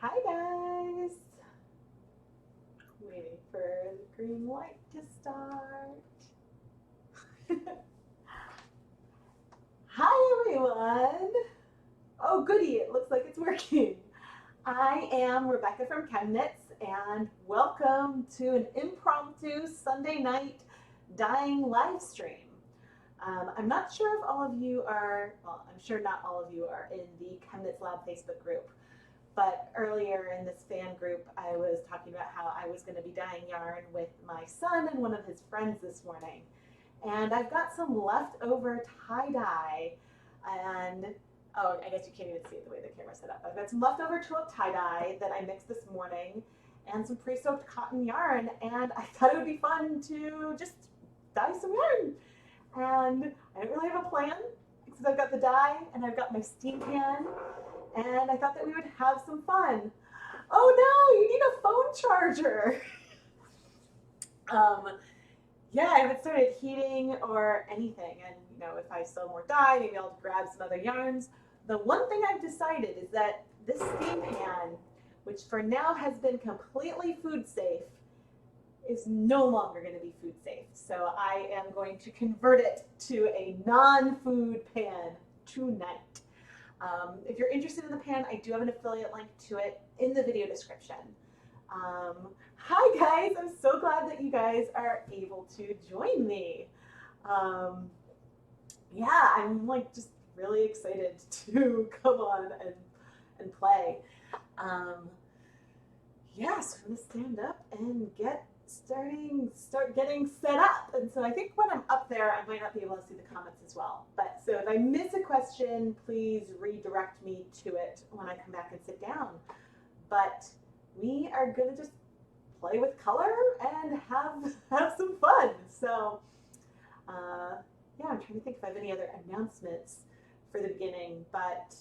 Hi guys! Waiting for the green light to start. Hi everyone! Oh goody, it looks like it's working. I am Rebecca from ChemKnits and welcome to an impromptu Sunday night dyeing live stream. I'm not sure if all of you are, well, I'm sure not all of you are in the ChemKnits Lab Facebook group. But earlier in this fan group, I was talking about how I was going to be dyeing yarn with my son and one of his friends this morning. And I've got some leftover tie-dye and, oh, I guess you can't even see it the way the camera's set up. I've got some leftover Tulip tie-dye that I mixed this morning and some pre-soaked cotton yarn, and I thought it would be fun to just dye some yarn. And I didn't really have a plan, because I've got the dye and I've got my steam pan, and I thought that we would have some fun. Oh no, you need a phone charger. Yeah, I haven't started heating or anything, and if I sell more dye, maybe I'll grab some other yarns. The one thing I've decided is that this steam pan, which for now has been completely food safe, is no longer going to be food safe. So I am going to convert it to a non-food pan tonight. If you're interested in the pan, I do have an affiliate link to it in the video description. Hi guys, I'm so glad that you guys are able to join me. Yeah, I'm like just really excited to come on and play. Yeah, so I'm gonna stand up and start getting set up. And so I think when I'm up there, I might not be able to see the comments as well. But so if I miss a question, please redirect me to it when I come back and sit down. But we are gonna just play with color and have some fun. So yeah, I'm trying to think if I have any other announcements for the beginning. But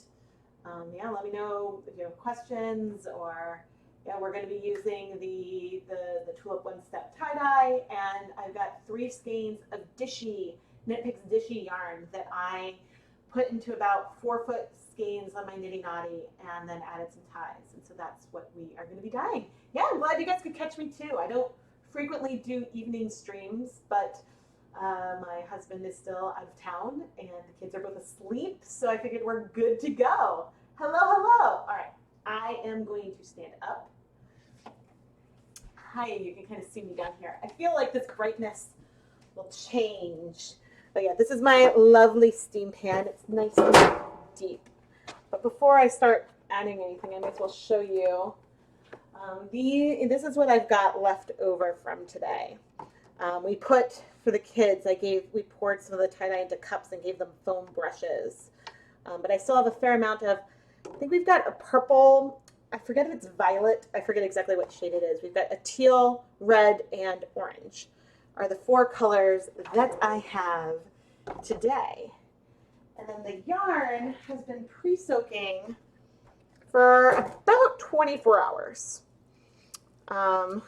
yeah, let me know if you have questions, or yeah, we're going to be using the Tulip One Step tie-dye, and I've got 3 skeins of Knit Picks Dishy yarn that I put into about 4-foot skeins on my Nitty Notty, and then added some ties, and so that's what we are going to be dyeing. Yeah, I'm glad you guys could catch me too. I don't frequently do evening streams, but my husband is still out of town, and the kids are both asleep, so I figured we're good to go. Hello, hello. All right, I am going to stand up. Hi, you can kind of see me down here. I feel like this brightness will change. But yeah, this is my lovely steam pan. It's nice and deep. But before I start adding anything, I might as well show you. This is what I've got left over from today. We put, for the kids, we poured some of the tie-dye into cups and gave them foam brushes. But I still have a fair amount of, I think we've got a purple, I forget if it's violet, I forget exactly what shade it is. We've got a teal, red, and orange are the 4 colors that I have today. And then the yarn has been pre-soaking for about 24 hours. And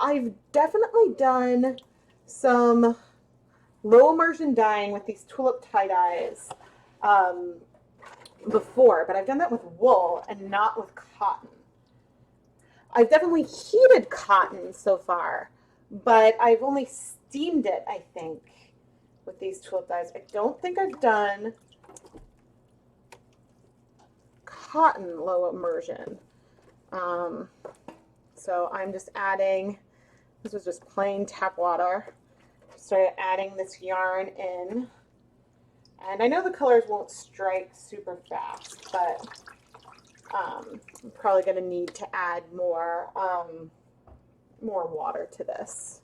I've definitely done some low immersion dyeing with these Tulip tie-dyes before, but I've done that with wool and not with cotton. I've definitely heated cotton so far, but I've only steamed it, I think, with these Tulip dyes. I don't think I've done cotton low immersion. So I'm just adding, this was just plain tap water. Started adding this yarn in. And I know the colors won't strike super fast, but I'm probably going to need to add more water to this.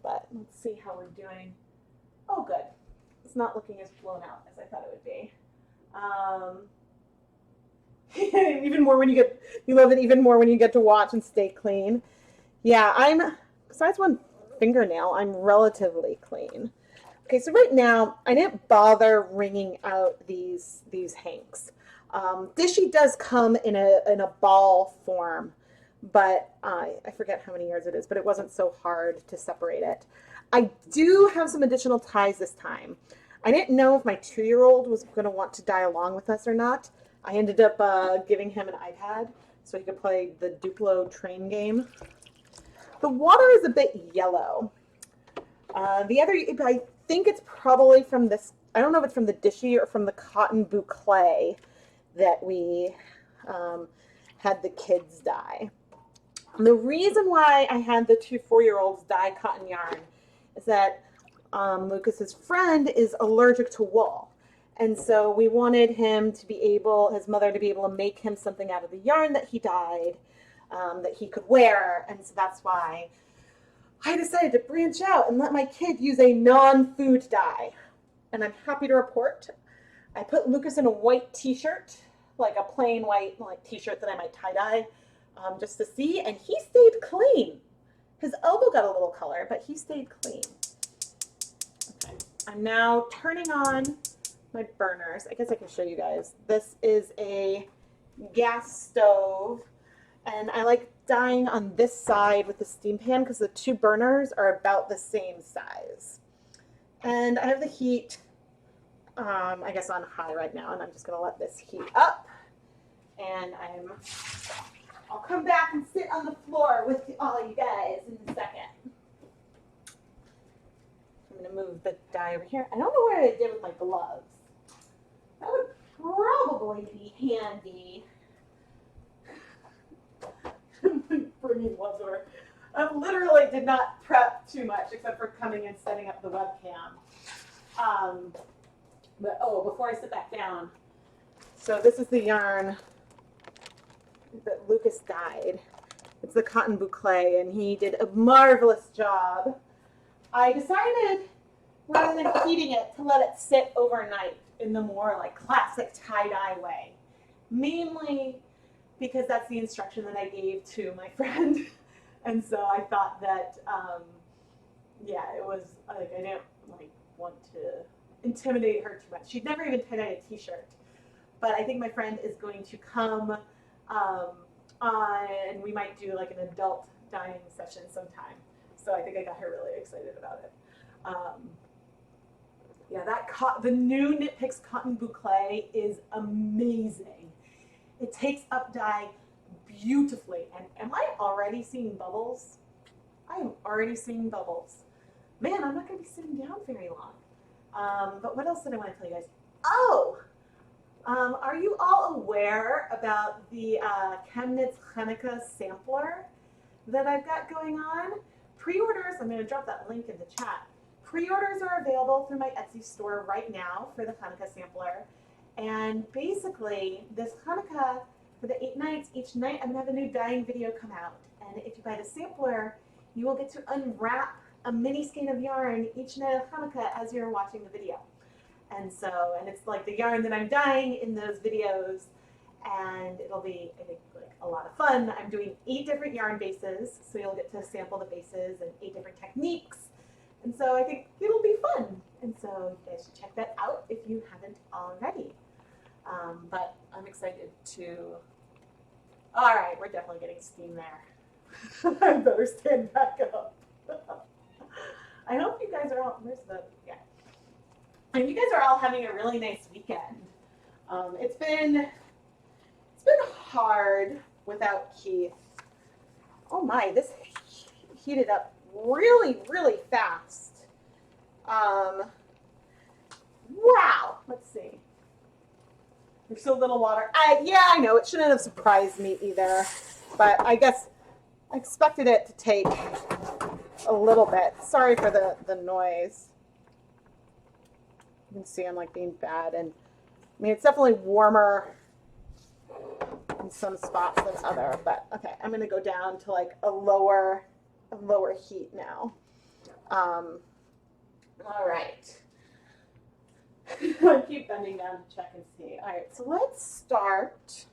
But let's see how we're doing. Oh, good. It's not looking as blown out as I thought it would be. Even more when you love it even more when you get to watch and stay clean. Yeah, besides one fingernail, I'm relatively clean. Okay, so right now, I didn't bother wringing out these hanks. Dishy does come in a ball form, but I forget how many yards it is, but it wasn't so hard to separate it. I do have some additional ties this time. I didn't know if my 2-year-old was going to want to dye along with us or not, I ended up giving him an iPad so he could play the Duplo train game. The water is a bit yellow. The other, I think it's probably from this, I don't know if it's from the Dishy or from the cotton boucle that we had the kids dye. And the reason why I had the 2 4-year-olds dye cotton yarn is that Lucas's friend is allergic to wool. And so we wanted him to be able, his mother to be able to make him something out of the yarn that he dyed that he could wear. And so that's why I decided to branch out and let my kid use a non-food dye. And I'm happy to report I put Lucas in a white t-shirt, like a plain white like t-shirt that I might tie-dye just to see, and he stayed clean. His elbow got a little color, but he stayed clean. Okay, I'm now turning on my burners. I guess I can show you guys. This is a gas stove, and I like dyeing on this side with the steam pan because the 2 burners are about the same size. And I have the heat, I guess, on high right now, and I'm just going to let this heat up. And I'll come back and sit on the floor with all you guys in a second. I'm going to move the dye over here. I don't know what I did with my gloves. That would probably be handy. Bringing gloves over. I literally did not prep too much except for coming and setting up the webcam. But oh, before I sit back down, so this is the yarn that Lucas dyed. It's the cotton boucle, and he did a marvelous job. I decided, rather than heating it, to let it sit overnight in the more like classic tie-dye way. Mainly because that's the instruction that I gave to my friend. And so I thought that, yeah, it was like, I didn't like want to intimidate her too much. She'd never even tie-dyed a t-shirt. But I think my friend is going to come on, and we might do like an adult dyeing session sometime. So I think I got her really excited about it. Yeah, the new Knit Picks cotton boucle is amazing. It takes up dye beautifully. And am I already seeing bubbles? I am already seeing bubbles. Man, I'm not going to be sitting down very long. But what else did I want to tell you guys? Oh, are you all aware about the ChemKnits Hanukkah sampler that I've got going on? Pre-orders, I'm going to drop that link in the chat. Pre-orders are available through my Etsy store right now for the Hanukkah sampler. And basically, this Hanukkah, for the 8 nights, each night I'm going to have a new dyeing video come out. And if you buy the sampler, you will get to unwrap a mini skein of yarn each night of Hanukkah as you're watching the video. And so, and it's like the yarn that I'm dyeing in those videos, and it'll be, I think, like a lot of fun. I'm doing 8 different yarn bases, so you'll get to sample the bases and 8 different techniques. And so I think it'll be fun. And so you guys should check that out if you haven't already. But I'm excited to, all right, we're definitely getting steam there. I better stand back up. I hope you guys are all, where's the, yeah. And you guys are all having a really nice weekend. It's been hard without Keith. Oh my, this heated up really, really fast. Wow, let's see. There's so little water. Yeah, I know, it shouldn't have surprised me either, but I guess I expected it to take a little bit. Sorry for the noise. You can see I'm like being bad, and I mean, it's definitely warmer in some spots than other, but okay, I'm gonna go down to like a lower heat now. All right. I keep bending down to check and see. All right, so let's start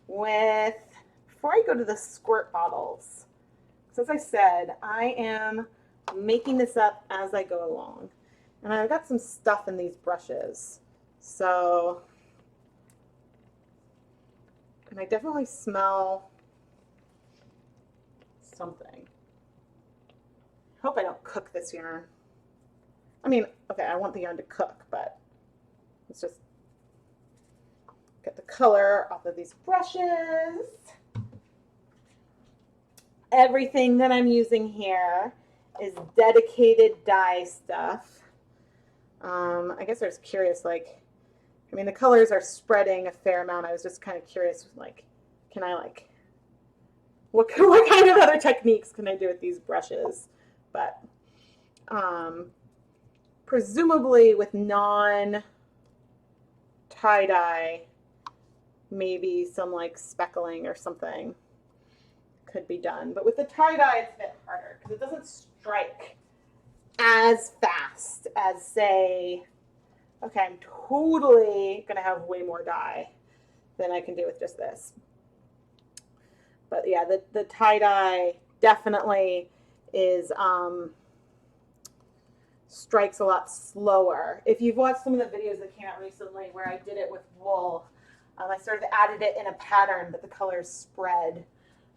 with, before I go to the squirt bottles, so as I said, I am making this up as I go along. And I've got some stuff in these brushes. So, and I definitely smell something. Hope I don't cook this yarn. I mean, okay, I want the yarn to cook, but it's just, get the color off of these brushes. Everything that I'm using here is dedicated dye stuff. I guess I was curious, like, I mean, the colors are spreading a fair amount. I was just kind of curious, like, can I, like, what kind of other techniques can I do with these brushes? But presumably with non-tie-dye, maybe some, like, speckling or something could be done. But with the tie-dye, it's a bit harder because it doesn't strike as fast as, say, okay, I'm totally going to have way more dye than I can do with just this. But yeah, the tie-dye definitely is strikes a lot slower. If you've watched some of the videos that came out recently where I did it with wool, I sort of added it in a pattern, but the colors spread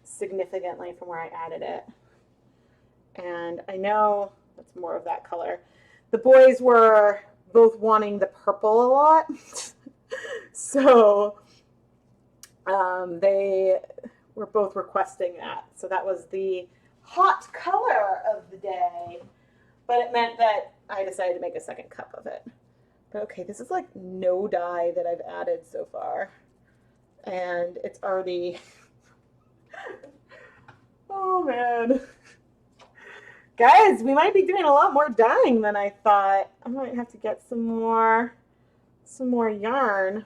significantly from where I added it. And I know that's more of that color. The boys were both wanting the purple a lot. So they were both requesting that. So that was the hot color of the day. But it meant that I decided to make a second cup of it. But okay, this is like no dye that I've added so far. And it's already, oh man. Guys, we might be doing a lot more dyeing than I thought. I might have to get some more yarn.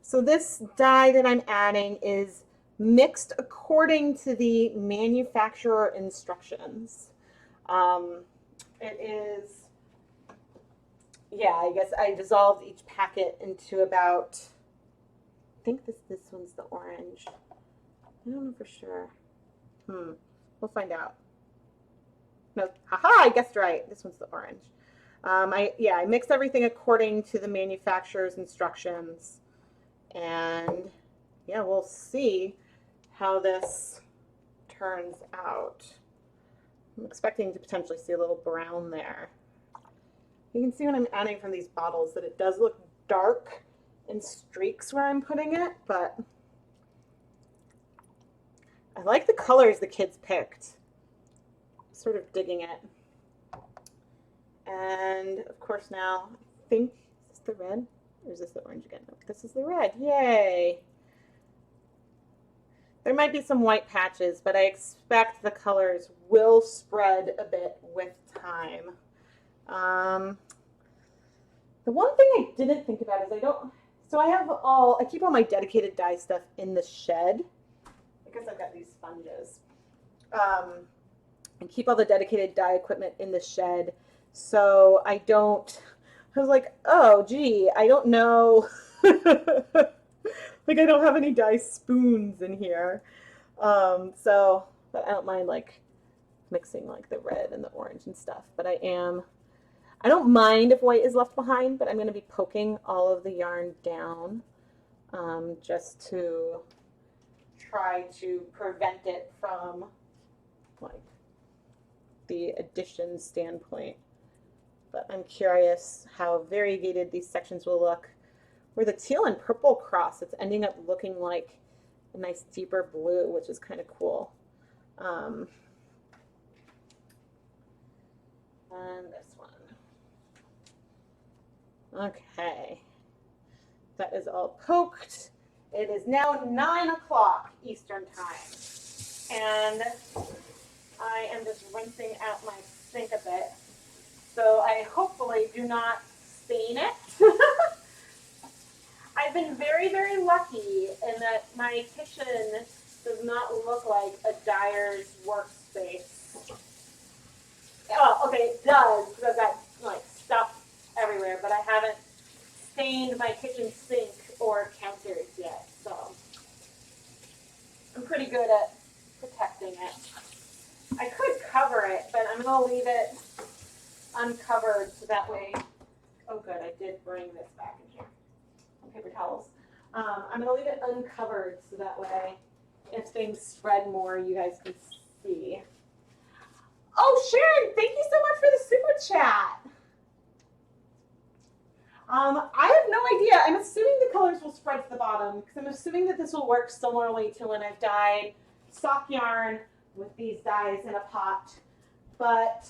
So this dye that I'm adding is mixed according to the manufacturer instructions. It is, yeah, I guess I dissolved each packet into about, I think this one's the orange. I don't know for sure. We'll find out. No, haha, I guessed right. This one's the orange. I mixed everything according to the manufacturer's instructions. And yeah, we'll see how this turns out. I'm expecting to potentially see a little brown there. You can see when I'm adding from these bottles that it does look dark in streaks where I'm putting it, but I like the colors the kids picked. Sort of digging it. And of course now, I think, is this the red? Or is this the orange again? No, this is the red. Yay! There might be some white patches, but I expect the colors will spread a bit with time. The one thing I didn't think about is I keep all my dedicated dye stuff in the shed. I guess I've got these sponges. And keep all the dedicated dye equipment in the shed. So I was like, oh, gee, I don't know. Like I don't have any dye spoons in here. But I don't mind like mixing like the red and the orange and stuff. But I don't mind if white is left behind, but I'm going to be poking all of the yarn down just to try to prevent it from like the addition standpoint. But I'm curious how variegated these sections will look. Where the teal and purple cross, it's ending up looking like a nice deeper blue, which is kind of cool. And this one. Okay. That is all poked. It is now 9 o'clock Eastern time. And I am just rinsing out my sink a bit. So I hopefully do not stain it. I've been very, very lucky in that my kitchen does not look like a dyer's workspace. Oh, okay, it does, because I've got like stuff everywhere, but I haven't stained my kitchen sink or counters yet, so I'm pretty good at protecting it. I could cover it, but I'm going to leave it uncovered so that way, oh good, I did bring this back in here. Paper towels. I'm going to leave it uncovered so that way if things spread more, you guys can see. Oh, Sharon, thank you so much for the super chat. spread to the bottom because I'm assuming that this will work similarly to when I've dyed stock yarn with these dyes in a pot. But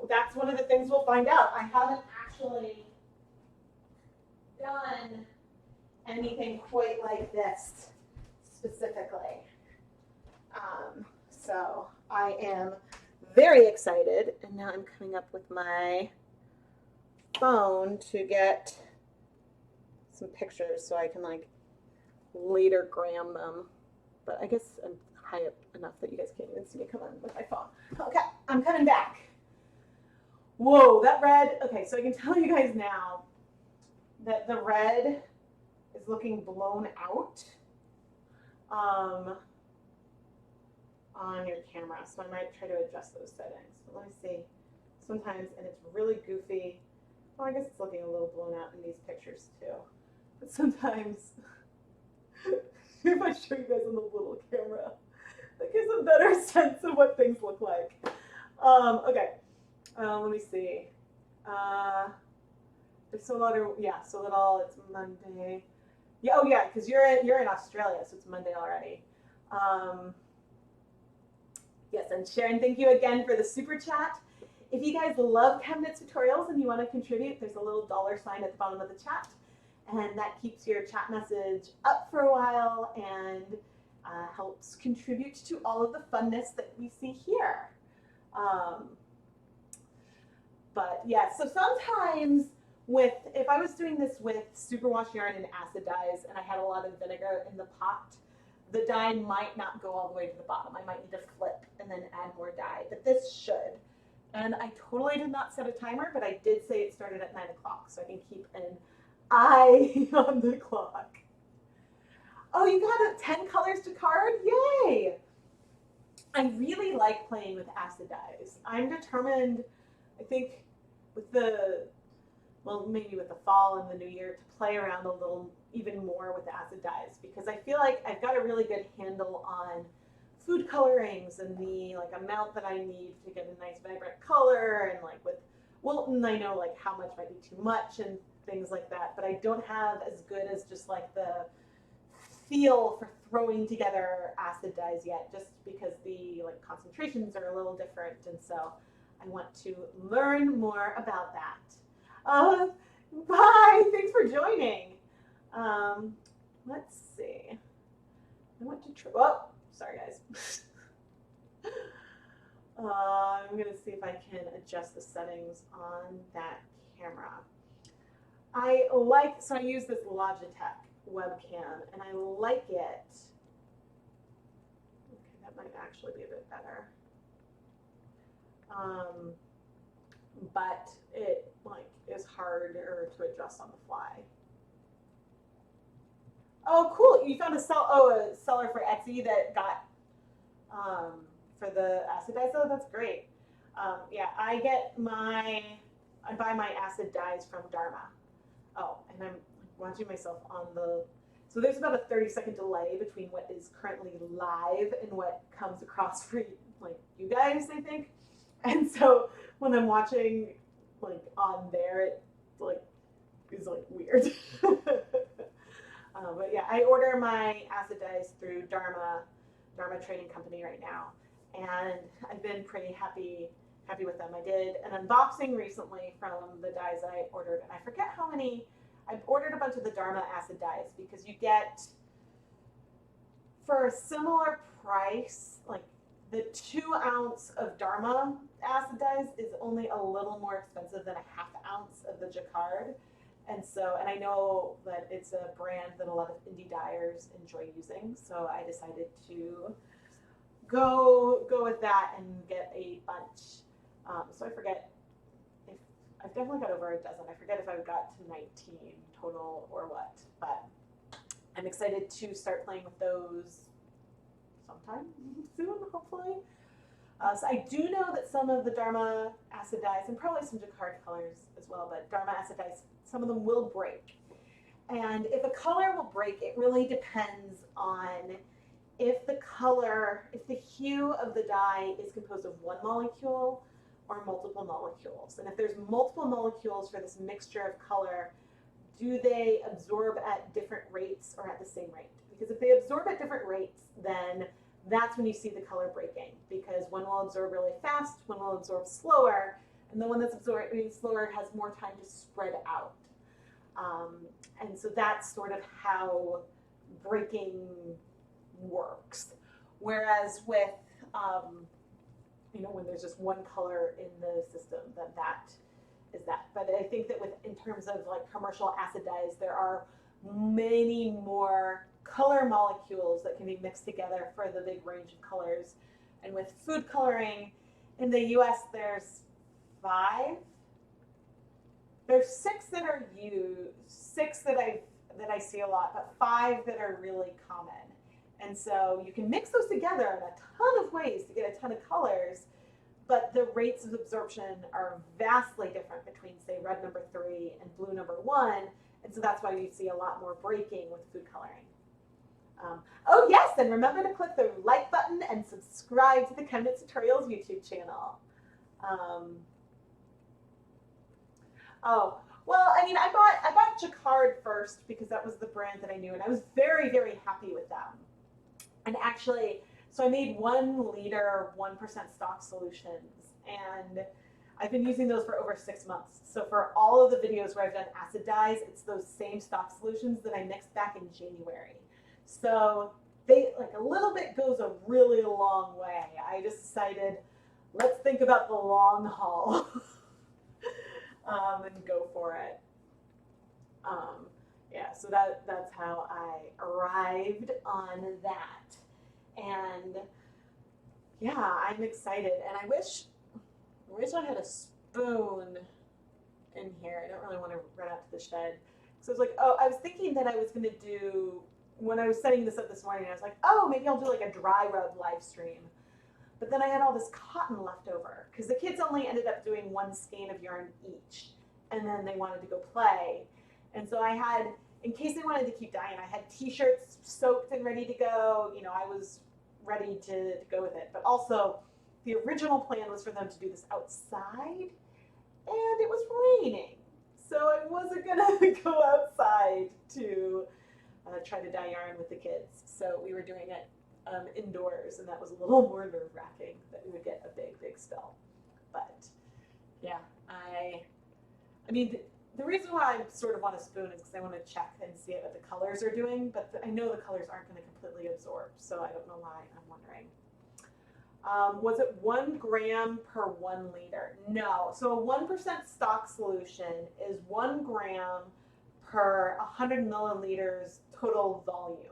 that's one of the things we'll find out. I haven't actually done anything quite like this specifically. So I am very excited, and now I'm coming up with my phone to get some pictures so I can like later gram them. But I guess I'm high up enough that you guys can't even see me come on with my phone. Okay, I'm coming back. Whoa, that red. Okay, so I can tell you guys now that the red is looking blown out on your camera. So I might try to adjust those settings. But let me see. Sometimes, and it's really goofy. Well, I guess it's looking a little blown out in these pictures too. But sometimes, if I show you guys on the little camera, that gives a better sense of what things look like. Okay, let me see. There's so little, yeah, so little. It's Monday. Yeah, oh yeah, because you're in Australia, so it's Monday already. Yes, and Sharon, thank you again for the super chat. If you guys love ChemKnits tutorials and you want to contribute, there's a little $sign at the bottom of the chat, and that keeps your chat message up for a while and helps contribute to all of the funness that we see here. But yeah, so sometimes if I was doing this with superwash yarn and acid dyes and I had a lot of vinegar in the pot, the dye might not go all the way to the bottom. I might need to flip and then add more dye, but this should. And I totally did not set a timer, but I did say it started at 9 o'clock, so I can keep an eye on the clock. Oh, you got 10 colors to card? Yay! I really like playing with acid dyes. I'm determined, I think, with maybe with the fall and the new year, to play around a little even more with acid dyes, because I feel like I've got a really good handle on food colorings and the amount that I need to get a nice vibrant color, and like with Wilton I know like how much might be too much and things like that, but I don't have as good as just like the feel for throwing together acid dyes yet, just because the concentrations are a little different, and so I want to learn more about that. Bye, thanks for joining. Let's see. I want to try. Oh, sorry guys. I'm gonna see if I can adjust the settings on that camera. So I use this Logitech webcam and I like it. Okay, that might actually be a bit better. But it is harder to adjust on the fly. Oh, cool! You found a seller for Etsy that got for the acid dyes. Oh, that's great. Yeah, I buy my acid dyes from Dharma. Oh, and I'm watching myself on the. So there's about a 30-second delay between what is currently live and what comes across for you guys, I think. And so when I'm watching on there, it is weird. But yeah, I order my acid dyes through Dharma Trading Company right now, and I've been pretty happy with them. I did an unboxing recently from the dyes I ordered, and I forget how many. I've ordered a bunch of the Dharma acid dyes because you get, for a similar price, the 2 ounce of Dharma acid dyes is only a little more expensive than a 1/2 ounce of the Jacquard. And I know that it's a brand that a lot of indie dyers enjoy using, so I decided to go with that and get a bunch. So I forget if I've definitely got over a dozen. I forget if I've got to 19 total or what, but I'm excited to start playing with those sometime soon, hopefully. So I do know that some of the Dharma acid dyes, and probably some Jacquard colors as well, but Dharma acid dyes, some of them will break. And if a color will break, it really depends on if the hue of the dye is composed of one molecule or multiple molecules. And if there's multiple molecules for this mixture of color, do they absorb at different rates or at the same rate? Because if they absorb at different rates, then that's when you see the color breaking, because one will absorb really fast, one will absorb slower, and the one that's absorbing slower has more time to spread out. And so that's sort of how breaking works. Whereas with, when there's just one color in the system, then that is that. But I think that in terms of like commercial acid dyes, there are many more color molecules that can be mixed together for the big range of colors. And with food coloring in the US, there's 5. There's 6 that are used, 6 that I see a lot, but 5 that are really common. And so you can mix those together in a ton of ways to get a ton of colors, but the rates of absorption are vastly different between, say, red number 3 and blue number 1. And so that's why you see a lot more breaking with food coloring. Oh yes, and remember to click the like button and subscribe to the ChemKnits Tutorials YouTube channel. Oh, well, I mean, I bought Jacquard first because that was the brand that I knew, and I was very, very happy with them. And actually, so I made 1 liter, 1% stock solutions, and I've been using those for over 6 months. So for all of the videos where I've done acid dyes, it's those same stock solutions that I mixed back in January. So they, like, a little bit goes a really long way. I just decided, let's think about the long haul. And go for it. Yeah, so that's how I arrived on that. And yeah, I'm excited. And I wish I had a spoon in here. I don't really want to run out to the shed. So I was like, oh, I was thinking that I was going to do, when I was setting this up this morning, I was like, oh, maybe I'll do like a dry rub live stream. But then I had all this cotton left over because the kids only ended up doing 1 skein of yarn each, and then they wanted to go play. And so I had, in case they wanted to keep dyeing, I had t-shirts soaked and ready to go. You know, I was ready to go with it. But also, the original plan was for them to do this outside, and it was raining. So I wasn't gonna go outside to try to dye yarn with the kids. So we were doing it indoors, and that was a little more nerve-wracking that we would get a big spill. But yeah, I mean, the reason why I sort of want a spoon is because I want to check and see what the colors are doing, but I know the colors aren't going to completely absorb, so I don't know why. I'm wondering. Was it 1 gram per 1 liter? No. So a 1% stock solution is 1 gram per 100 milliliters total volume.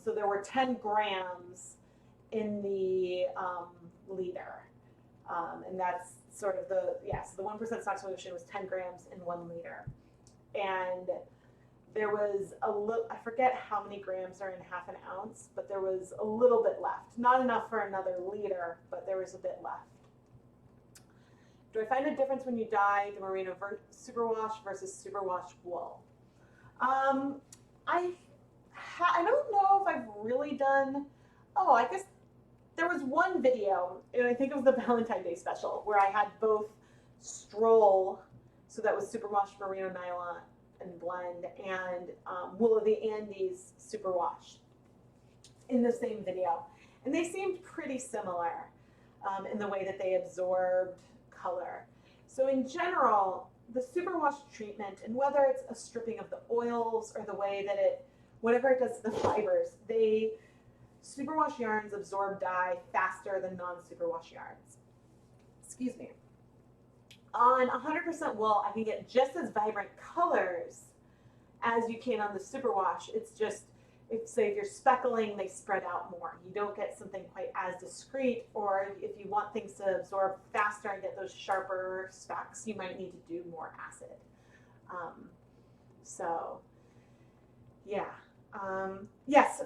So there were 10 grams in the liter. And that's sort of the, so the 1% stock solution was 10 grams in 1 liter. And there was a little, I forget how many grams are in half an ounce, but there was a little bit left. Not enough for another liter, but there was a bit left. Do I find a difference when you dye the merino superwash versus superwash wool? I don't know if I've really done, I guess there was one video, and I think it was the Valentine's Day special, where I had both Stroll, so that was superwash merino nylon and blend, and Wool of the Andes superwash in the same video. And they seemed pretty similar in the way that they absorbed color. So in general, the superwash treatment, and whether it's a stripping of the oils or the way that whatever it does to the fibers, superwash yarns absorb dye faster than non-superwash yarns. Excuse me. On 100% wool, I can get just as vibrant colors as you can on the superwash. It's just, if you're speckling, they spread out more. You don't get something quite as discreet, or if you want things to absorb faster and get those sharper specks, you might need to do more acid. Yes,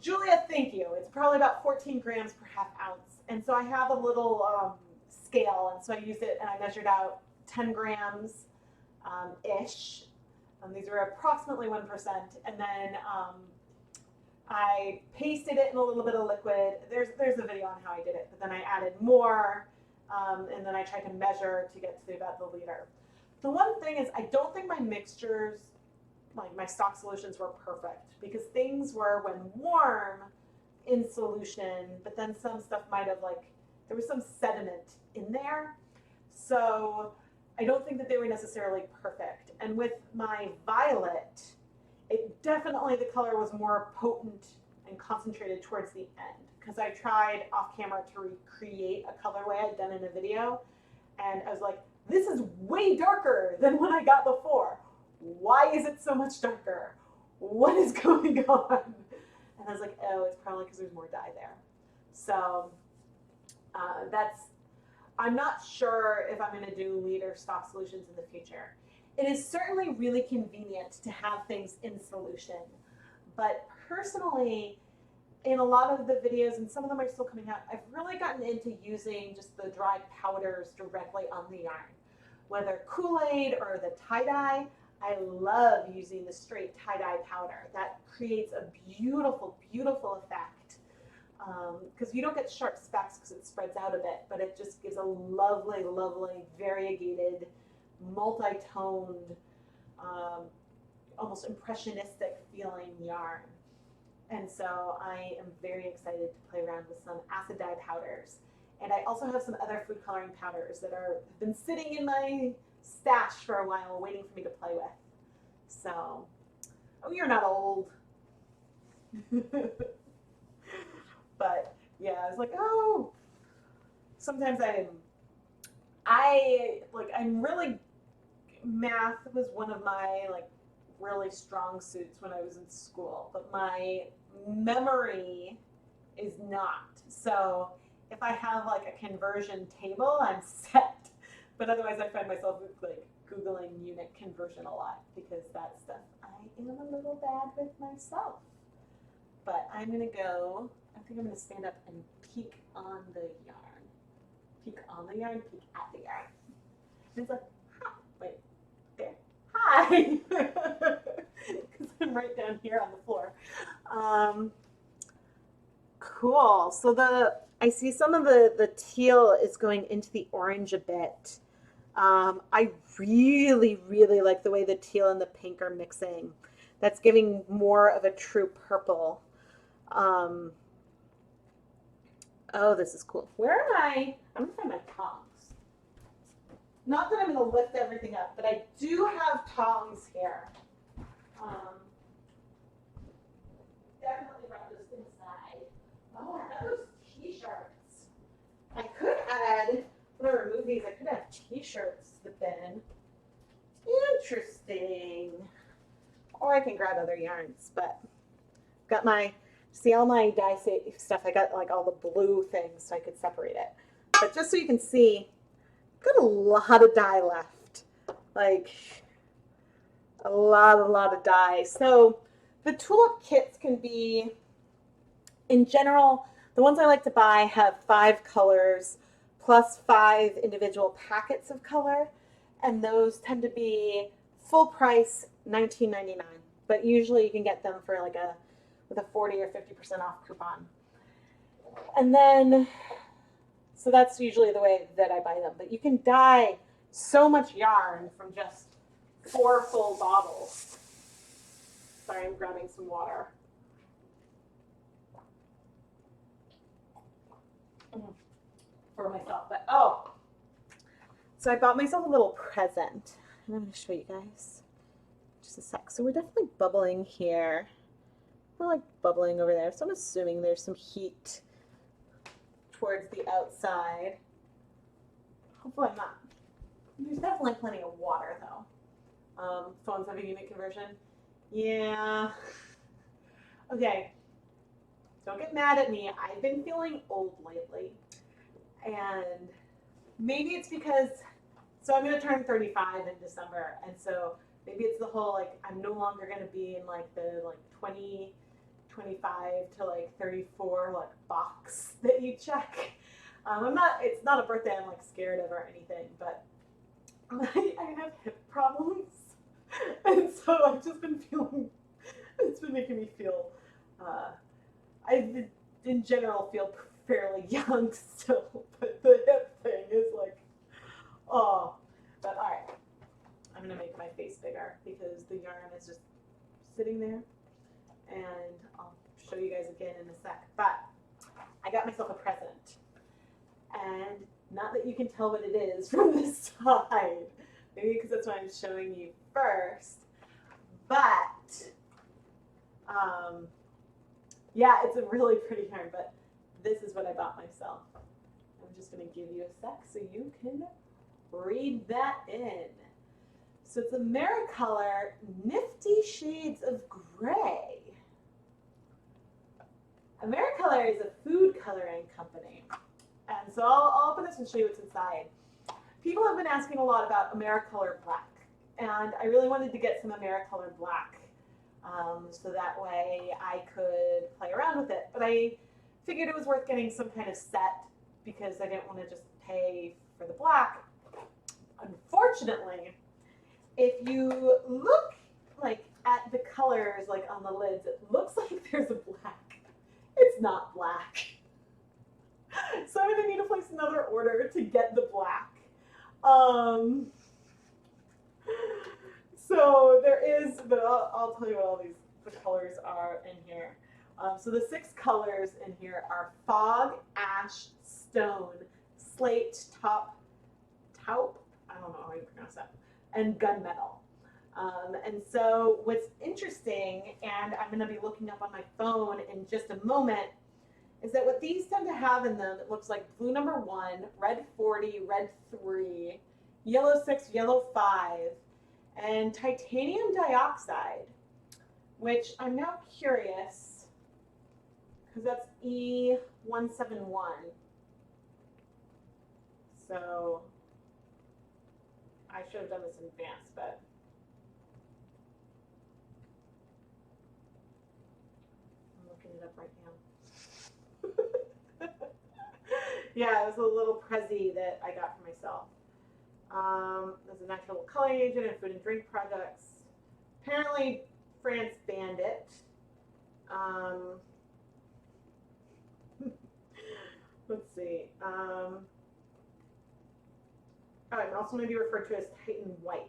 Julia, thank you. It's probably about 14 grams per half ounce. And so I have a little scale, and so I used it and I measured out 10 grams ish. These are approximately 1%. And then I pasted it in a little bit of liquid. There's a video on how I did it, but then I added more, and then I tried to measure to get to about the liter. The one thing is I don't think my mixtures, like my stock solutions, were perfect because things were, when warm, in solution, but then some stuff might have, like, there was some sediment in there. So I don't think that they were necessarily perfect. And with my violet, it definitely, the color was more potent and concentrated towards the end because I tried off camera to recreate a colorway I'd done in a video, and I was like, this is way darker than what I got before. Why is it so much darker? What is going on? And I was like, oh, it's probably because there's more dye there. So I'm not sure if I'm going to do leader stock solutions in the future. It is certainly really convenient to have things in solution, but personally, in a lot of the videos, and some of them are still coming out, I've really gotten into using just the dry powders directly on the yarn. Whether Kool-Aid or the tie-dye, I love using the straight tie-dye powder. That creates a beautiful, beautiful effect. Because you don't get sharp specks because it spreads out a bit, but it just gives a lovely, lovely, variegated, multi-toned, almost impressionistic feeling yarn. And so I am very excited to play around with some acid dye powders. And I also have some other food coloring powders that have been sitting in my stash for a while waiting for me to play with. So, oh, you're not old. But yeah, I was like, oh, sometimes I'm really, math was one of my like really strong suits when I was in school, but my memory is not. So if I have like a conversion table, I'm set. But otherwise I find myself like Googling unit conversion a lot because that stuff I am a little bad with myself. But I'm gonna go, I think I'm gonna stand up and peek on the yarn. Peek on the yarn, peek at the yarn. And it's like, hi, wait, there, hi. Because I'm right down here on the floor. Cool, so I see some of the teal is going into the orange a bit. I really, really like the way the teal and the pink are mixing. That's giving more of a true purple. Oh, this is cool. Where am I? I'm gonna find my tongs. Not that I'm gonna lift everything up, but I do have tongs here. Definitely brought those inside. Oh, I got those t-shirts. I could add, when I remove these, I could have t-shirts to the bin. Interesting. Or I can grab other yarns, but got my, see all my dye safe stuff, I got like all the blue things so I could separate it. But just so you can see, I've got a lot of dye left. Like a lot of dye. So the Tulip kits can be, in general, the ones I like to buy have 5 colors plus 5 individual packets of color, and those tend to be full price $19.99. But usually you can get them for like with a 40 or 50% off coupon. And then, so that's usually the way that I buy them. But you can dye so much yarn from just 4 full bottles. Sorry, I'm grabbing some water. For myself, but oh, so I bought myself a little present. And I'm going to show you guys just a sec. So we're definitely bubbling here. We're like bubbling over there. So I'm assuming there's some heat towards the outside. Hopefully I'm not. There's definitely plenty of water though. Phones have a unit conversion. Yeah. Okay. Don't get mad at me. I've been feeling old lately. And maybe it's because, so I'm going to turn 35 in December. And so maybe it's the whole, like, I'm no longer going to be in like the 20, 25 to like 34 like box that you check. It's not a birthday I'm like scared of or anything, but I have hip problems. And so I've just been feeling, it's been making me feel, I in general feel fairly young still, but the hip thing is like, oh, but all right. I'm gonna make my face bigger because the yarn is just sitting there, and I'll show you guys again in a sec. But I got myself a present, and not that you can tell what it is from this side, maybe because that's why I'm showing you first, but yeah, it's a really pretty yarn, but this is what I bought myself. I'm just going to give you a sec so you can read that in. So it's Americolor Nifty Shades of Gray. Americolor is a food coloring company. And so I'll open this and show you what's inside. People have been asking a lot about Americolor Black. And I really wanted to get some Americolor Black so that way I could play around with it. But I figured it was worth getting some kind of set because I didn't want to just pay for the black. Unfortunately, if you look like at the colors like on the lids, it looks like there's a black. It's not black. So I'm gonna need to place another order to get the black. So there is, but I'll tell you what all the colors are in here. So the 6 colors in here are Fog, Ash, Stone, Slate, Taupe, I don't know how you pronounce that, and Gunmetal. And so what's interesting, and I'm going to be looking up on my phone in just a moment, is that what these tend to have in them, it looks like blue number 1, red 40, red 3, yellow 6, yellow 5, and titanium dioxide, which I'm now curious, because that's E171. So I should have done this in advance, but I'm looking it up right now. Yeah, it was a little Prezi that I got for myself. There's a natural coloring agent and food and drink products. Apparently, France banned it. Let's see. Oh, it also may be referred to as Titan White.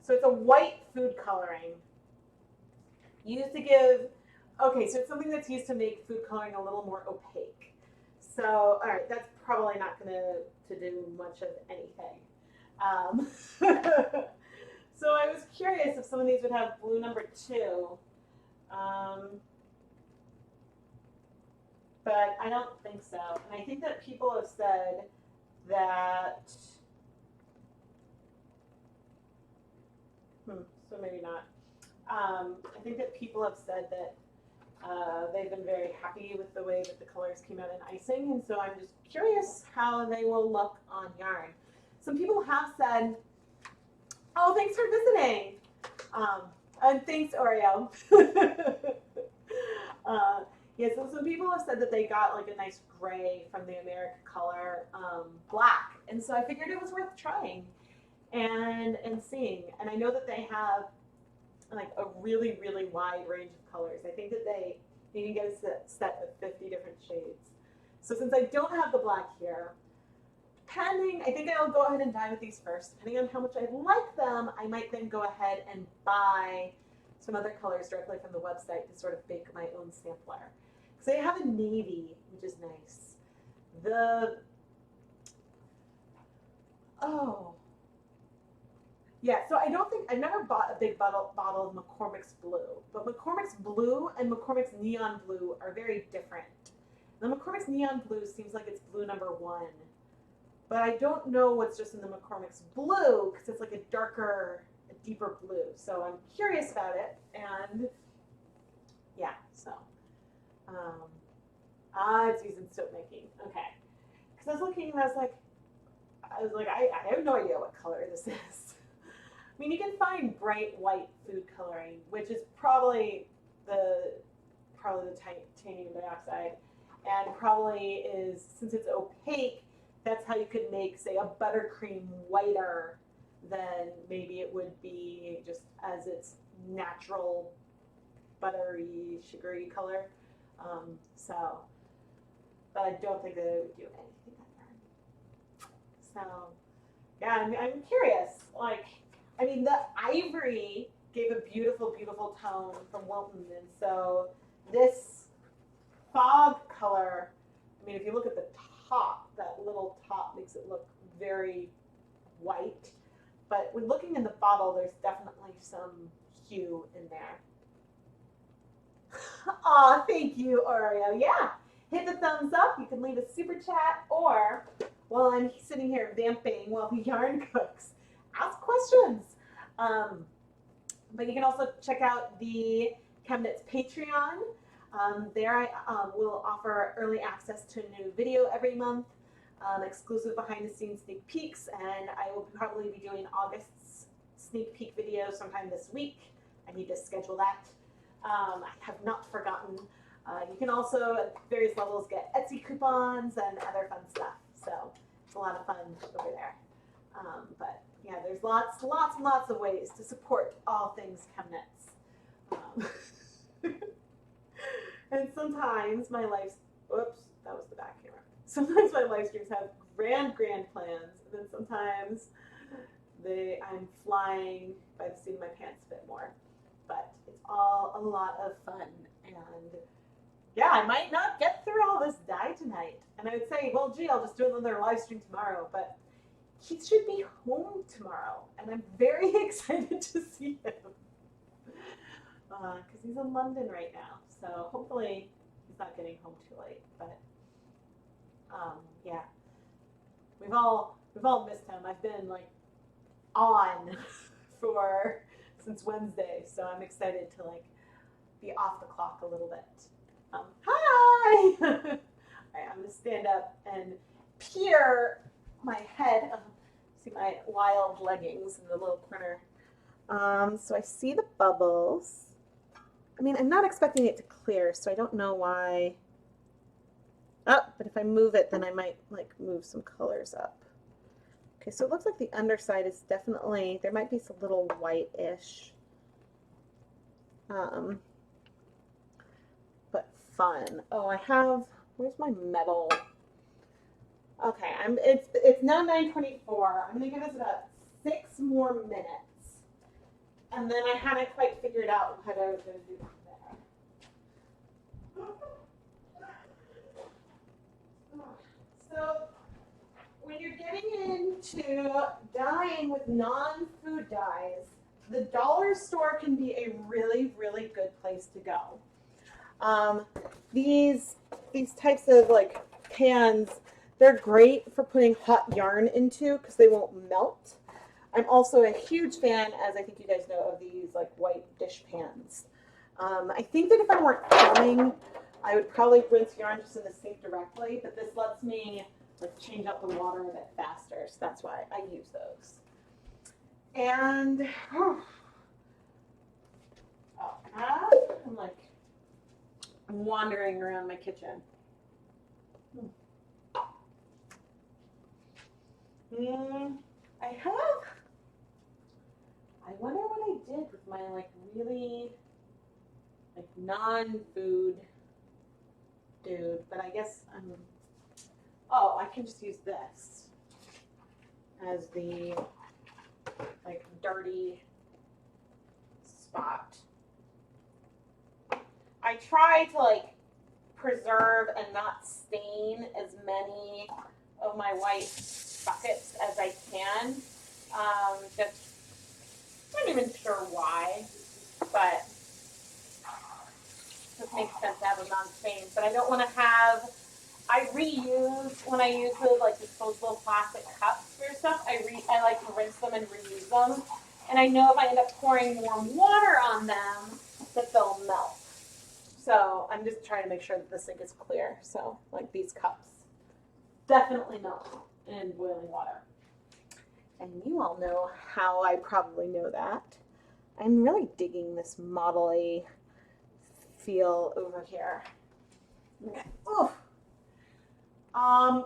So it's a white food coloring used to give, okay, so it's something that's used to make food coloring a little more opaque. So, all right, that's probably not going to do much of anything. So I was curious if some of these would have blue number 2. But I don't think so. And I think that people have said that, so maybe not. I think that people have said that they've been very happy with the way that the colors came out in icing, and so I'm just curious how they will look on yarn. Some people have said, oh, thanks for visiting. And thanks, Oreo. Yeah, so some people have said that they got like a nice gray from the Americolor black, and so I figured it was worth trying and seeing. And I know that they have like a really, really wide range of colors. I think that you can get a set of 50 different shades. So since I don't have the black here, I think I'll go ahead and dye with these first. Depending on how much I like them, I might then go ahead and buy some other colors directly from the website to sort of bake my own sampler. So I have a navy, which is nice. Yeah, so I've never bought a big bottle of McCormick's Blue, but McCormick's Blue and McCormick's Neon Blue are very different. The McCormick's Neon Blue seems like it's blue number 1, but I don't know what's just in the McCormick's Blue because it's like a deeper blue. So I'm curious about it, and yeah, so. It's used in soap making. Okay. Because I was looking and I was like, I have no idea what color this is. I mean, you can find bright white food coloring, which is probably the titanium dioxide, and probably is, since it's opaque, that's how you could make, say, a buttercream whiter than maybe it would be just as its natural buttery, sugary color. But I don't think that it would do anything different. So, yeah, I'm curious. Like, I mean, the ivory gave a beautiful, beautiful tone from Wilton, and so this fog color, I mean, if you look at the top, that little top makes it look very white, but when looking in the bottle, there's definitely some hue in there. Aw, thank you, Oreo. Yeah, hit the thumbs up. You can leave a super chat, or while I'm sitting here vamping while the yarn cooks, ask questions. But you can also check out the ChemKnits Patreon. There I will offer early access to a new video every month, exclusive behind the scenes sneak peeks, and I will probably be doing August's sneak peek video sometime this week. I need to schedule that. I have not forgotten. You can also, at various levels, get Etsy coupons and other fun stuff. So it's a lot of fun over there. But yeah, there's lots and lots of ways to support all things ChemKnits. And sometimes my live, oops, that was the back camera. Sometimes my live streams have grand plans, and then sometimes I'm flying by the seat of my pants a bit more. But it's all a lot of fun, and yeah, I might not get through all this dye tonight. And I would say, well, gee, I'll just do another live stream tomorrow, but he should be home tomorrow, and I'm very excited to see him because he's in London right now. So hopefully he's not getting home too late. But yeah, we've all missed him. I've been like on since Wednesday, so I'm excited to like be off the clock a little bit. Hi! All right, I'm gonna stand up and peer my head. See my wild leggings in the little corner. So I see the bubbles. I mean, I'm not expecting it to clear, so I don't know why. Oh, but if I move it, then I might like move some colors up. Okay, so it looks like the underside is definitely, there might be some little white-ish. But fun. Oh, I have, where's my metal? Okay, it's now 9:24. I'm gonna give us about 6 more minutes, and then I hadn't quite figured out what I was gonna do there. So when you're getting into dyeing with non-food dyes, the dollar store can be a really, really good place to go. These types of like pans, they're great for putting hot yarn into because they won't melt. I'm also a huge fan, as I think you guys know, of these like white dish pans. I think that if I weren't plumbing, I would probably rinse yarn just in the sink directly, but this lets me like change up the water a bit faster, so that's why I use those. And I'm like wandering around my kitchen. I wonder what I did with my like really like non-food dude, but I guess oh, I can just use this as the like dirty spot. I try to like preserve and not stain as many of my white buckets as I can. Just I'm not even sure why, but it just makes sense to have them non-stained. But I don't want to have. I reuse when I use the like disposable plastic cups for stuff. I like to rinse them and reuse them. And I know if I end up pouring warm water on them, that they'll melt. So I'm just trying to make sure that the sink is clear. So like these cups definitely melt in boiling water. And you all know how I probably know that. I'm really digging this model-y feel over here. Okay. Ooh.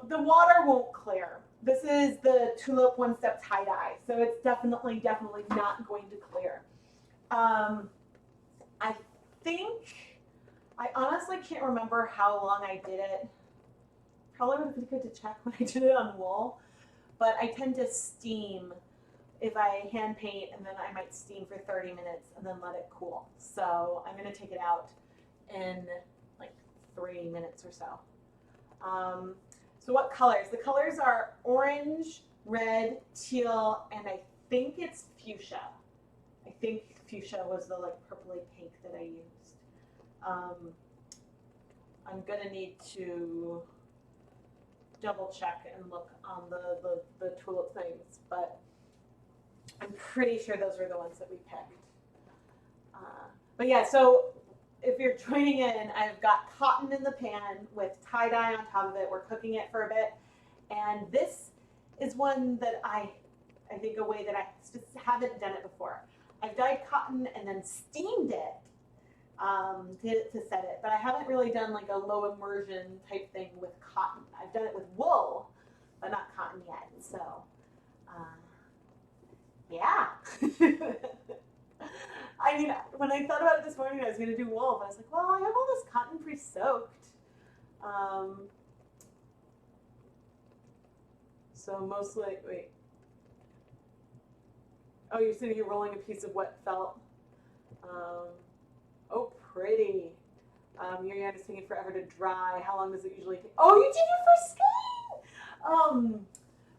The water won't clear. This is the Tulip one-step tie-dye, so it's definitely not going to clear. I think, I honestly can't remember how long I did it. Probably would have been good to check when I did it on wool, but I tend to steam if I hand paint, and then I might steam for 30 minutes and then let it cool. So I'm going to take it out in like 3 minutes or so. So what colors? The colors are orange, red, teal, and I think it's fuchsia. I think fuchsia was the like purpley pink that I used. I'm gonna need to double check and look on the tulip things, but I'm pretty sure those were the ones that we picked. But yeah, so if you're joining in, I've got cotton in the pan with tie-dye on top of it. We're cooking it for a bit. And this is one that I think a way that I just haven't done it before. I've dyed cotton and then steamed it to set it, but I haven't really done like a low immersion type thing with cotton. I've done it with wool, but not cotton yet. So, yeah. I mean, when I thought about it this morning, I was going to do wool, but I was like, well, I have all this cotton pre-soaked. So mostly, wait. Oh, you're sitting here rolling a piece of wet felt. Oh, pretty. Your yarn is taking forever to dry. How long does it usually take? Oh, you did your first skein!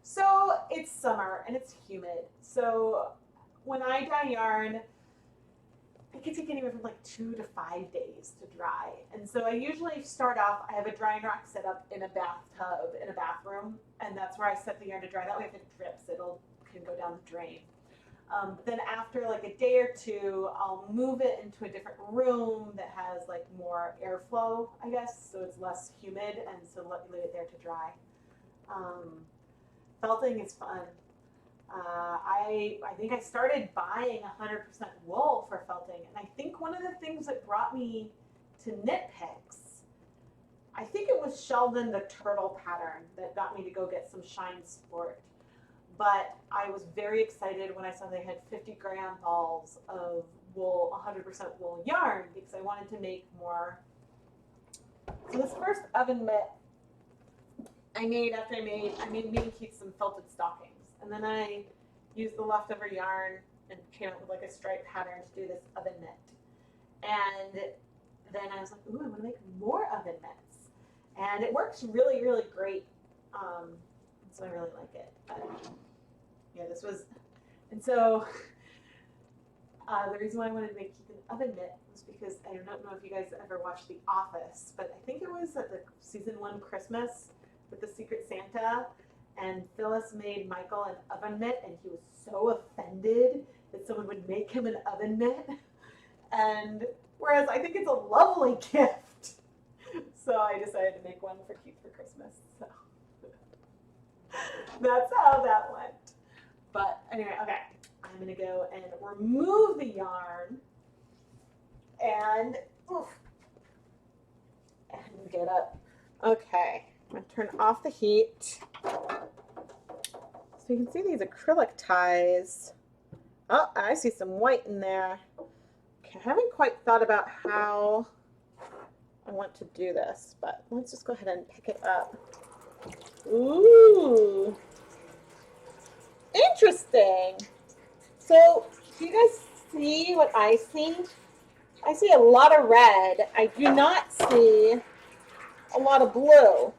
So it's summer and it's humid. So when I dye yarn, it can take anywhere from like 2 to 5 days to dry. And so I usually start off, I have a drying rack set up in a bathtub in a bathroom, and that's where I set the yarn to dry. That way if it drips, can go down the drain. Then after like a day or two, I'll move it into a different room that has like more airflow, I guess, so it's less humid, and so leave it there to dry. Felting is fun. I think I started buying 100% wool for felting, and I think one of the things that brought me to Knit Picks, I think it was Sheldon the turtle pattern that got me to go get some Shine Sport. But I was very excited when I saw they had 50-gram balls of wool, 100% wool yarn, because I wanted to make more. So this first oven mitt I made me and Keith some felted stockings. And then I used the leftover yarn and came up with like a striped pattern to do this oven mitt. And then I was like, ooh, I want to make more oven mitts. And it works really, really great. So I really like it. But yeah, this was, and so the reason why I wanted to make Keith an oven mitt was because I don't know if you guys ever watched The Office, but I think it was at the season 1 Christmas with the Secret Santa, and Phyllis made Michael an oven mitt, and he was so offended that someone would make him an oven mitt. And whereas I think it's a lovely gift, so I decided to make one for Keith for Christmas. So that's how that went. But anyway, okay, I'm gonna go and remove the yarn and get up. Okay, I'm gonna turn off the heat. So you can see these acrylic ties. Oh, I see some white in there. Okay, I haven't quite thought about how I want to do this, but let's just go ahead and pick it up. Ooh, interesting. So do you guys see what I see? I see a lot of red. I do not see a lot of blue.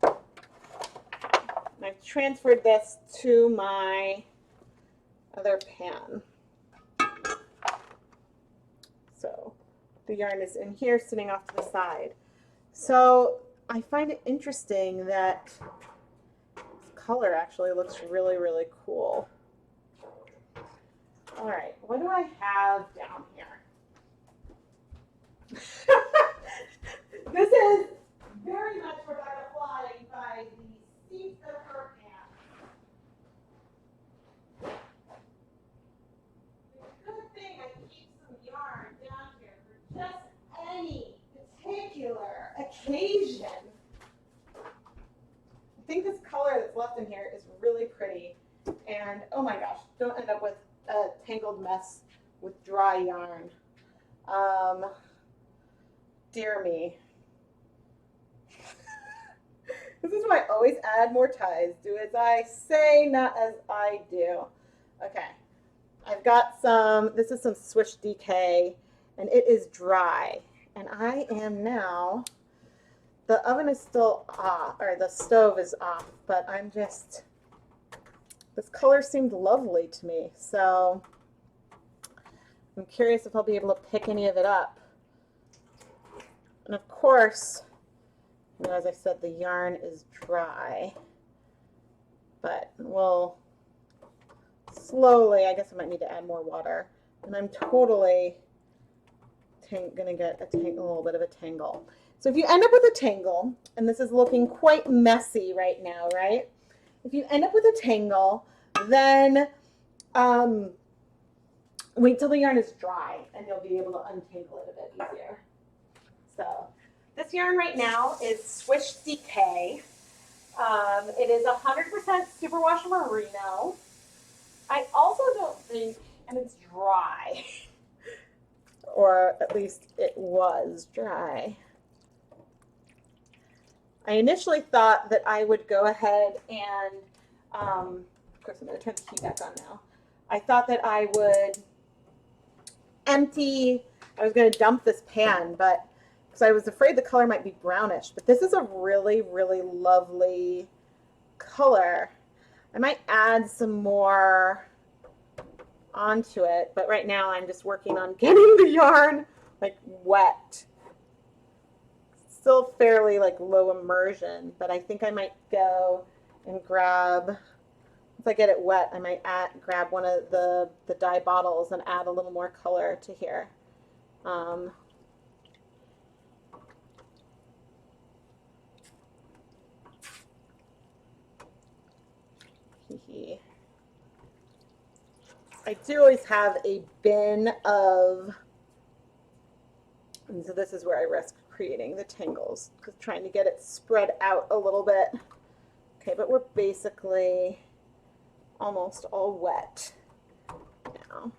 And I've transferred this to my other pan. So the yarn is in here sitting off to the side. So I find it interesting that this color actually looks really, really cool. All right, what do I have down here? This is very much Rebecca flying by the seat of her pants. The good thing I keep some yarn down here for just any particular occasion. I think this color that's left in here is really pretty. And oh my gosh, don't end up with a tangled mess with dry yarn. Dear me. This is why I always add more ties. Do as I say, not as I do. Okay. I've got some, this is some Swish DK, and it is dry. And I am now, the oven is still off, or the stove is off, but I'm just, this color seemed lovely to me. So I'm curious if I'll be able to pick any of it up. And of course, you know, as I said, the yarn is dry, but we'll slowly, I guess I might need to add more water. And I'm totally gonna get a little bit of a tangle. So if you end up with a tangle, and this is looking quite messy right now, right? If you end up with a tangle, then wait till the yarn is dry and you'll be able to untangle it a bit easier. So this yarn right now is Swish DK. It is 100% superwash merino. I also don't think, and it's dry, or at least it was dry. I initially thought that I would go ahead and, of course I'm going to turn the heat back on now. I thought that I would I was going to dump this pan, but because I was afraid the color might be brownish, but this is a really, really lovely color. I might add some more onto it, but right now I'm just working on getting the yarn like wet. Still fairly like low immersion, but I think I might go and grab, once I get it wet, I might grab one of the dye bottles and add a little more color to here. I do always have a bin of, and so this is where I risk creating the tangles, because trying to get it spread out a little bit. Okay, but we're basically almost all wet now.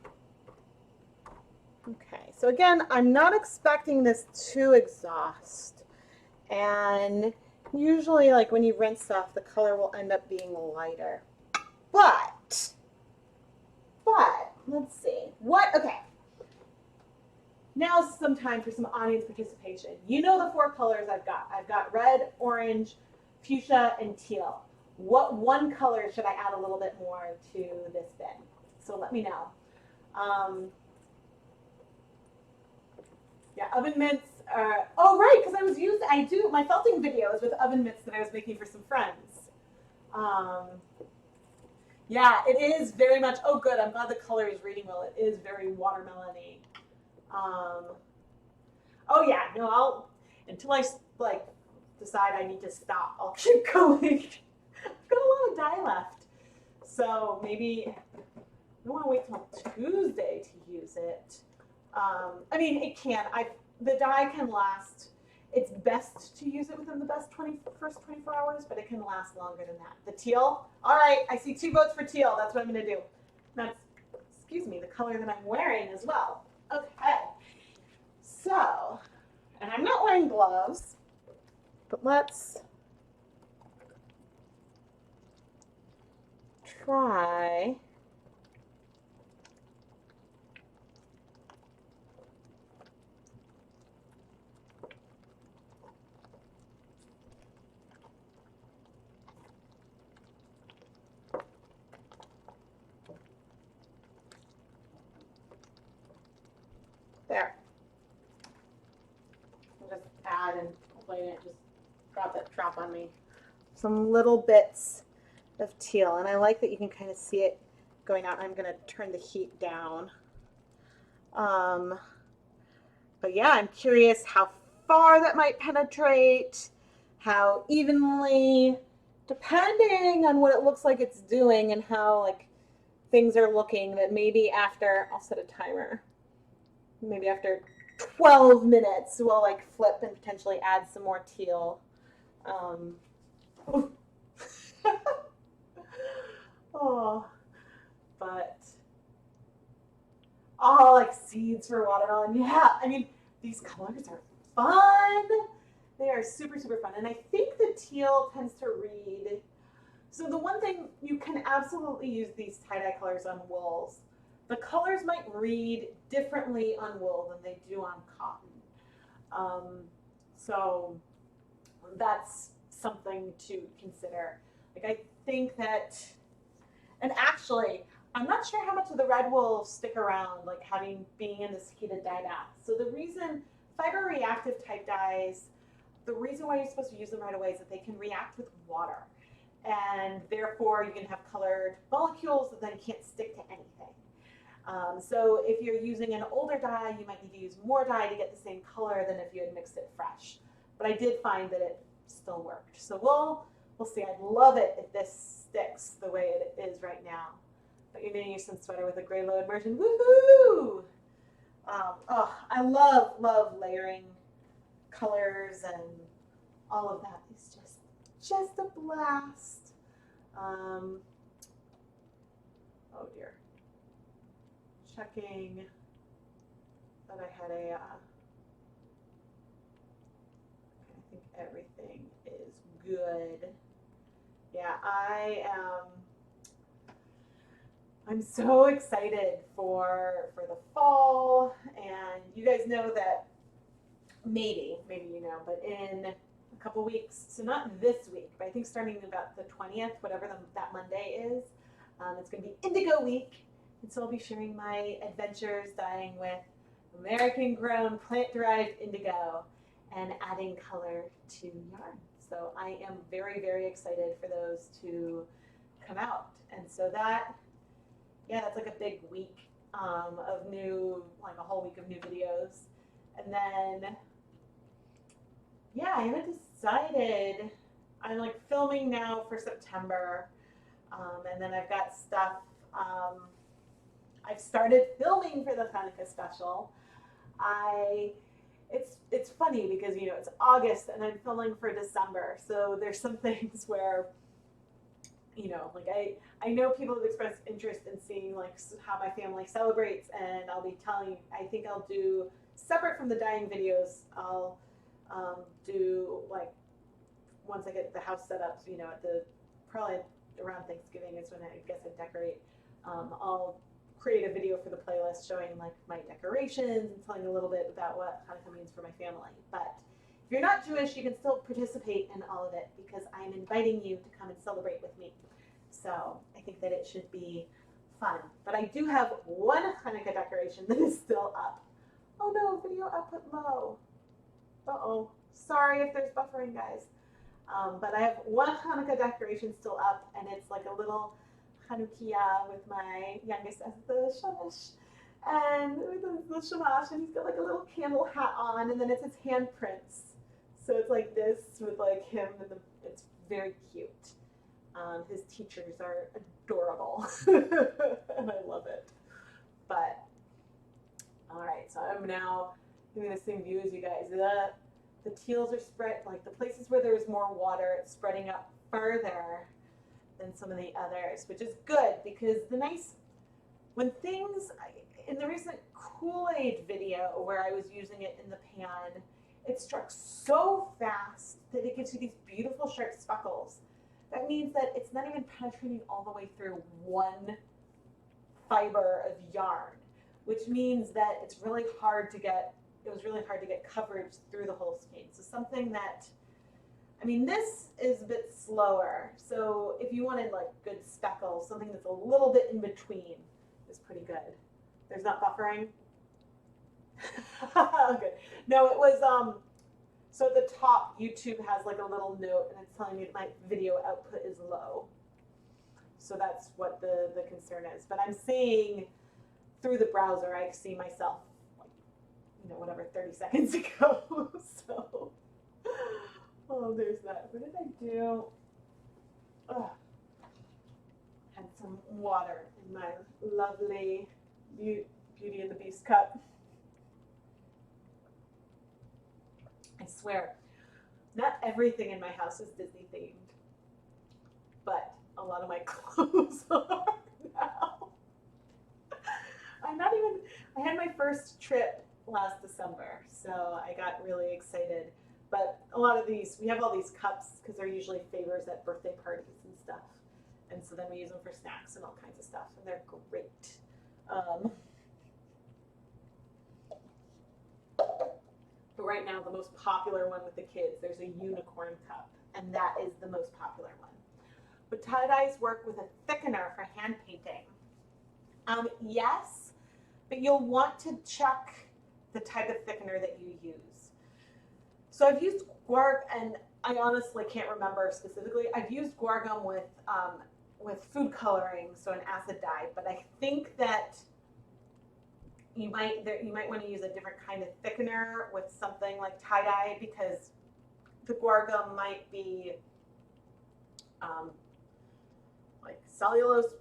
Okay, so again, I'm not expecting this to exhaust. And usually, like when you rinse off, the color will end up being lighter. But let's see. Okay. Now's some time for some audience participation. You know the 4 colors I've got. I've got red, orange, fuchsia, and teal. What one color should I add a little bit more to this bin? So let me know. Yeah, oven mitts are, oh right, because I do my felting videos with oven mitts that I was making for some friends. Yeah, it is very much, oh good, I'm glad the color is reading well. It is very watermelon-y. Oh yeah, no, until I like decide I need to stop, I'll keep going. I've got a lot of dye left. So maybe, I don't want to wait till Tuesday to use it. I mean, it can, the dye can last, it's best to use it within the first 24 hours, but it can last longer than that. The teal, all right, I see 2 votes for teal. That's what I'm going to do. That's, excuse me, the color that I'm wearing as well. Okay. So, and I'm not wearing gloves, but let's try. There. I'll just add and hopefully it just drop on me. Some little bits of teal, and I like that you can kind of see it going out. I'm going to turn the heat down. But yeah, I'm curious how far that might penetrate, how evenly, depending on what it looks like it's doing and how like things are looking, that maybe after, I'll set a timer, maybe after 12 minutes, we'll like flip and potentially add some more teal. Oh, but all like seeds for watermelon. Yeah, I mean, these colors are fun. They are super, super fun. And I think the teal tends to read So the one thing, you can absolutely use these tie-dye colors on wools. The colors might read differently on wool than they do on cotton. So that's something to consider. Like I think that, and actually, I'm not sure how much of the red will stick around, like being in this heated dye bath. So the reason fiber reactive type dyes, the reason why you're supposed to use them right away is that they can react with water, and therefore you can have colored molecules that then can't stick to anything. So if you're using an older dye, you might need to use more dye to get the same color than if you had mixed it fresh. But I did find that it still worked. So we'll see. I'd love it if this sticks the way it is right now. But you're knitting your sun sweater with a gray low immersion. Woohoo! Oh, I love layering colors, and all of that is just a blast. Oh dear. Checking that I had I think everything is good. Yeah, I'm so excited for the fall, and you guys know that maybe you know, but in a couple weeks, so not this week, but I think starting about the 20th, whatever that Monday is, it's going to be Indigo Week, and so I'll be sharing my adventures dyeing with American-grown plant-derived indigo and adding color to yarn. So I am very, very excited for those to come out. And so that's like a big week of new, like a whole week of new videos. And then, yeah, I haven't decided. I'm like filming now for September. And then I've got stuff, I've started filming for the Hanukkah special. It's funny because, you know, it's August and I'm filming for December. So there's some things where, you know, like I know people have expressed interest in seeing like how my family celebrates, and I'll be telling you, I think I'll do separate from the dyeing videos. I'll do like, once I get the house set up, you know, probably around Thanksgiving is when I guess I decorate. I'll create a video for the playlist showing like my decorations and telling a little bit about what Hanukkah means for my family. But if you're not Jewish, you can still participate in all of it because I'm inviting you to come and celebrate with me. So I think that it should be fun. But I do have one Hanukkah decoration that is still up. Oh no, video output low. Uh-oh. Sorry if there's buffering, guys. But I have one Hanukkah decoration still up, and it's like a little Hanukkah with my youngest as the shamash, and with the shamash, and he's got like a little candle hat on, and then it's his handprints. So it's like this with like him, and it's very cute. His teachers are adorable, and I love it. But all right, so I'm now giving the same view as you guys. The teals are spread, like the places where there's more water, it's spreading up further than some of the others, which is good because when things, in the recent Kool-Aid video where I was using it in the pan, it struck so fast that it gives you these beautiful sharp speckles. That means that it's not even penetrating all the way through one fiber of yarn, which means that it was really hard to get coverage through the whole skein. So something that, I mean, this is a bit slower. So if you wanted like good speckles, something that's a little bit in between is pretty good. There's not buffering? Good. No, it was, so at the top, YouTube has like a little note and it's telling me that my video output is low. So that's what the concern is. But I'm seeing through the browser, I see myself, like, you know, whatever, 30 seconds ago. So, oh, there's that. What did I do? Oh, had some water in my lovely Beauty and the Beast cup. I swear, not everything in my house is Disney themed, but a lot of my clothes are now. I had my first trip last December, so I got really excited. But a lot of these, we have all these cups because they're usually favors at birthday parties and stuff. And so then we use them for snacks and all kinds of stuff, and they're great. But right now, the most popular one with the kids, there's a unicorn cup, and that is the most popular one. Would tie-dyes work with a thickener for hand painting? Yes, but you'll want to check the type of thickener that you use. So I've used guar, and I honestly can't remember specifically. I've used guar gum with food coloring, so an acid dye, but I think that you might want to use a different kind of thickener with something like tie-dye, because the guar gum might be like cellulose,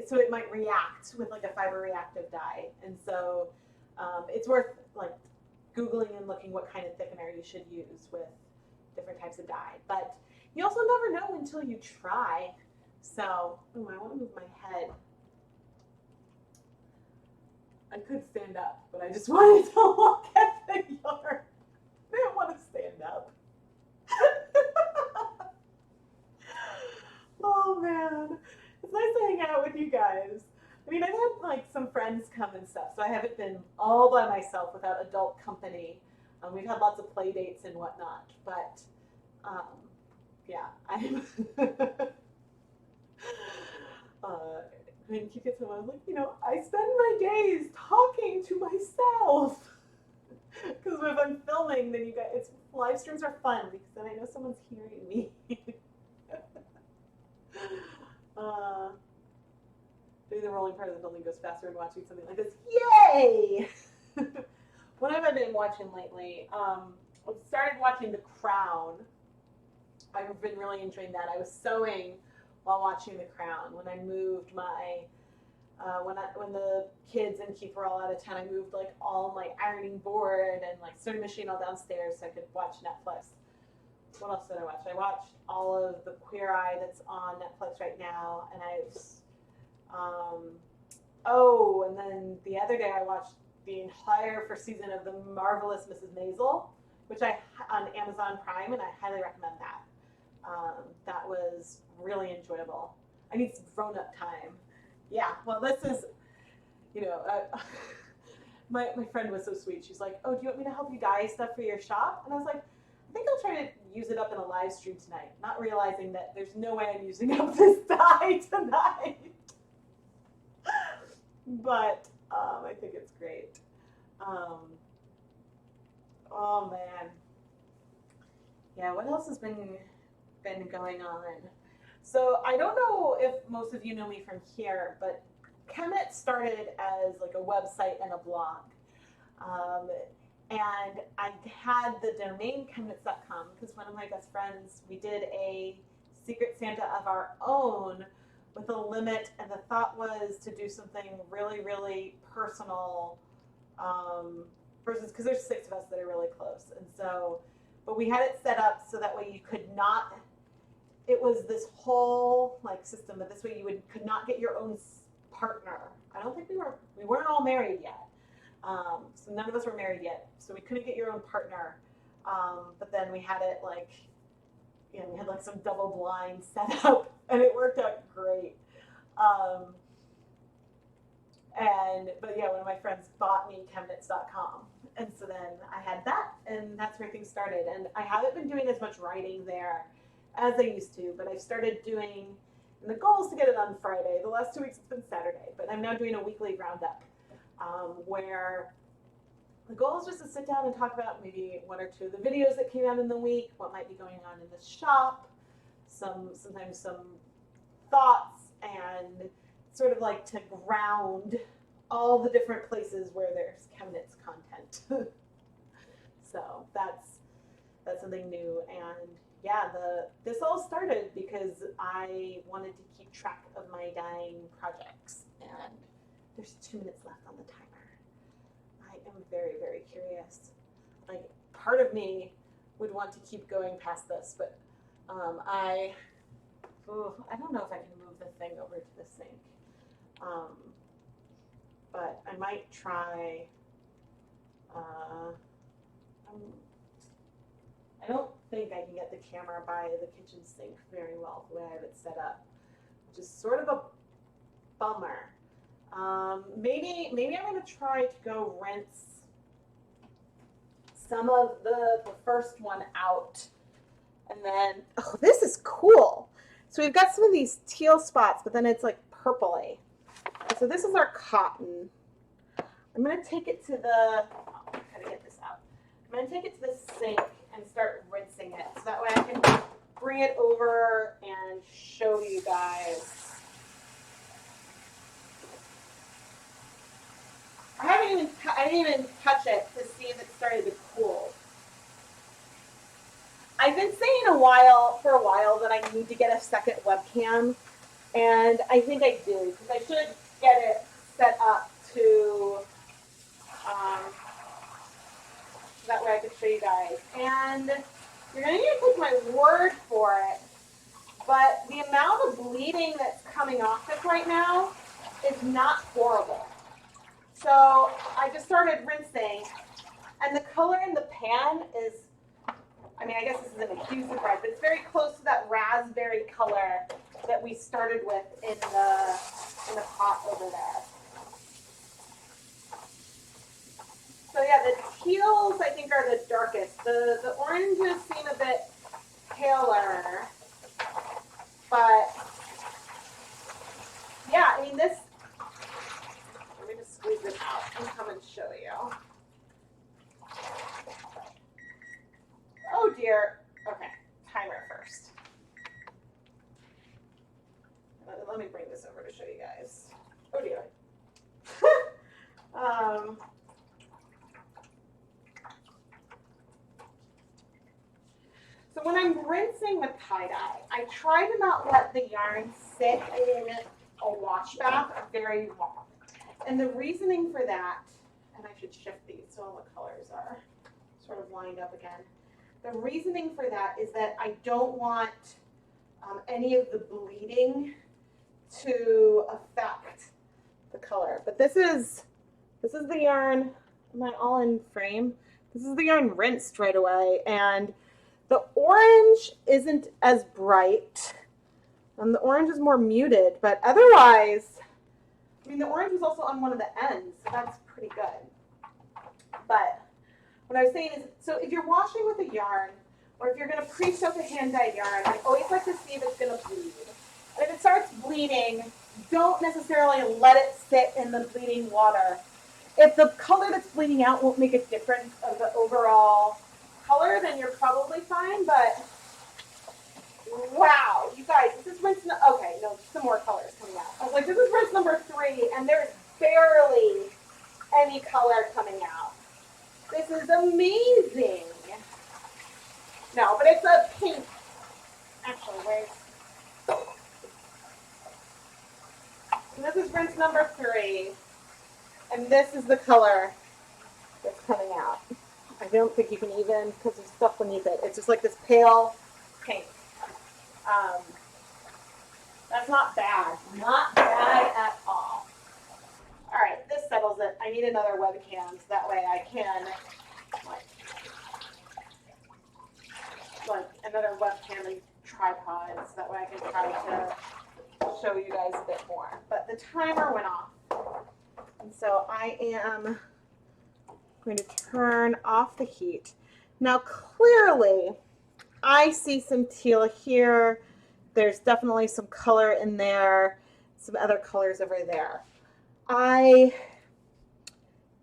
so it might react with like a fiber reactive dye, and so it's worth like Googling and looking what kind of thickener you should use with different types of dye. But you also never know until you try. So, I want to move my head. I could stand up, but I just wanted to look at the yarn. I didn't want to stand up. Oh man, it's nice to hang out with you guys. I mean, I've had like some friends come and stuff, so I haven't been all by myself without adult company. We've had lots of play dates and whatnot, but yeah, I'm. When you get someone, I was like, you know, I spend my days talking to myself. Because if I'm filming, then you guys, live streams are fun because then I know someone's hearing me. Doing the rolling part of the building goes faster than watching something like this. Yay! What have I been watching lately? I started watching The Crown. I've been really enjoying that. I was sewing while watching The Crown. When I moved my, when the kids and Keith were all out of town, I moved like all my ironing board and like sewing machine all downstairs so I could watch Netflix. What else did I watch? I watched all of the Queer Eye that's on Netflix right now, and and then the other day I watched the entire first season of The Marvelous Mrs. Maisel, which I on Amazon Prime, and I highly recommend that. That was really enjoyable. I need some grown-up time. Yeah, well, this is, you know, my friend was so sweet. She's like, oh, do you want me to help you dye stuff for your shop? And I was like, I think I'll try to use it up in a live stream tonight, not realizing that there's no way I'm using up this dye tonight. But I think it's great. Oh man. Yeah, what else has been going on? So I don't know if most of you know me from here, but ChemKnits started as like a website and a blog. And I had the domain ChemKnits.com because one of my best friends, we did a Secret Santa of our own with a limit, and the thought was to do something really, really personal, versus, because there's 6 of us that are really close. And so, but we had it set up so that way you could not, it was this whole like system, but this way you could not get your own partner. I don't think we weren't all married yet. So none of us were married yet, so we couldn't get your own partner. But then we had it like, you know, we had like some double blind set up, and it worked out great. But yeah, one of my friends bought me ChemKnits.com, and so then I had that, and that's where things started. And I haven't been doing as much writing there as I used to, but I've started doing, and the goal is to get it on Friday. The last 2 weeks it's been Saturday, but I'm now doing a weekly roundup. Where the goal is just to sit down and talk about maybe 1 or 2 of the videos that came out in the week, what might be going on in the shop, sometimes some thoughts, and sort of like to ground all the different places where there's ChemKnits content. So that's something new. And yeah, this all started because I wanted to keep track of my dyeing projects, and there's 2 minutes left on the timer. I am very, very curious. Like, part of me would want to keep going past this, but I don't know if I can move the thing over to the sink. But I might try. I don't think I can get the camera by the kitchen sink very well the way I have it set up. which is sort of a bummer. Maybe I'm going to try to go rinse some of the first one out. And then, oh, this is cool. So we've got some of these teal spots, but then it's like purpley. So this is our cotton. I'm going to take it to the, how to get this out. I'm going to take it to the sink and start rinsing it. So that way I can bring it over and show you guys. I didn't even touch it to see if it started to cool. I've been saying for a while that I need to get a second webcam, and I think I do, because I should get it set up to, that way I can show you guys. And you're going to need to take my word for it, but the amount of bleeding that's coming off this right now is not horrible. So I just started rinsing, and the color in the pan is, I mean, I guess this isn't a huge surprise, but it's very close to that raspberry color that we started with in the pot over there. So yeah, the teals I think are the darkest. The oranges seem a bit paler, but yeah, I mean this. Let me just squeeze this out and come and show you. Oh dear. Okay, timer first. Let me bring this over to show you guys. Oh dear. So when I'm rinsing with tie-dye, I try to not let the yarn sit in a wash bath very long. And the reasoning for that, and I should shift these so all the colors are sort of lined up again. The reasoning for that is that I don't want any of the bleeding to affect the color. But this is the yarn. Am I all in frame? This is the yarn rinsed right away, and the orange isn't as bright, and the orange is more muted. But otherwise, I mean, the orange was also on one of the ends, so that's pretty good. But what I was saying is, so if you're washing with a yarn, or if you're going to pre-soak a hand-dyed yarn, I always like to see if it's going to bleed. And if it starts bleeding, don't necessarily let it sit in the bleeding water. If the color that's bleeding out won't make a difference of the overall color, then you're probably fine. But wow, you guys, this is rinse. Okay, no, some more colors coming out. I was like, this is rinse number 3, and there's barely any color coming out. This is amazing. No, but it's a pink. Actually, wait. So this is rinse number 3, and this is the color that's coming out. I don't think you can even, because there's stuff beneath it. It's just like this pale pink. That's not bad. Not bad at all. All right, this settles it. I need another webcam so that way I can, like another webcam and tripod so that way I can try to show you guys a bit more. But the timer went off. And so I am going to turn off the heat. Now clearly I see some teal here. There's definitely some color in there, some other colors over there. I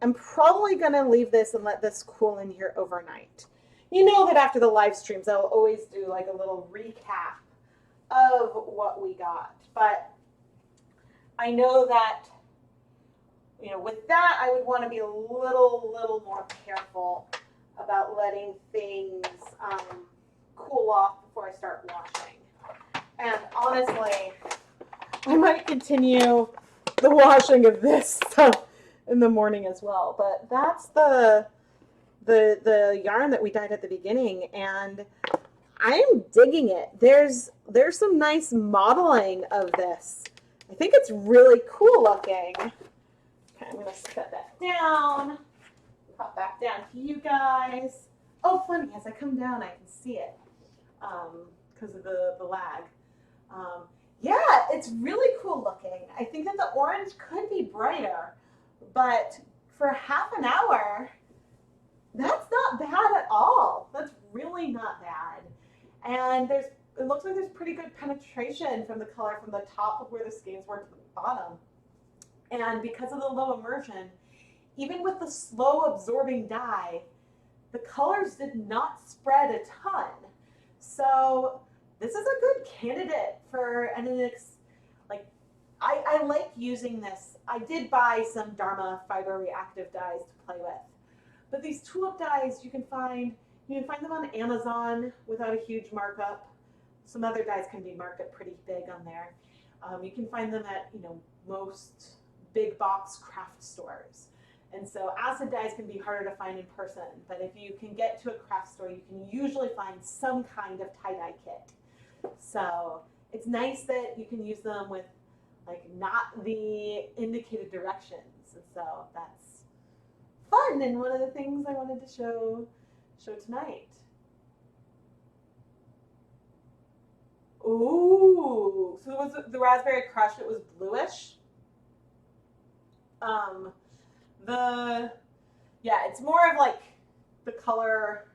am probably going to leave this and let this cool in here overnight. You know that after the live streams, I'll always do like a little recap of what we got. But I know that, you know, with that, I would want to be a little more careful about letting things cool off before I start washing. And honestly, I might continue the washing of this stuff in the morning as well. But that's the yarn that we dyed at the beginning, and I'm digging it. There's some nice modeling of this. I think it's really cool looking. Okay, I'm gonna set that down. Pop back down to you guys. Oh, funny, as I come down, I can see it because of the lag. Yeah, it's really cool looking. I think that the orange could be brighter, but for half an hour, that's not bad at all. That's really not bad. And it looks like there's pretty good penetration from the color from the top of where the skeins were to the bottom. And because of the low immersion, even with the slow absorbing dye, the colors did not spread a ton. So this is a good candidate for like I like using this. I did buy some Dharma fiber reactive dyes to play with. But these tulip dyes you can find them on Amazon without a huge markup. Some other dyes can be marked up pretty big on there. You can find them at most big box craft stores. And so acid dyes can be harder to find in person, but if you can get to a craft store, you can usually find some kind of tie-dye kit. So it's nice that you can use them with like not the indicated directions. And so that's fun and one of the things I wanted to show tonight. Ooh, so it was the Raspberry Crush, it was bluish. It's more of like the color,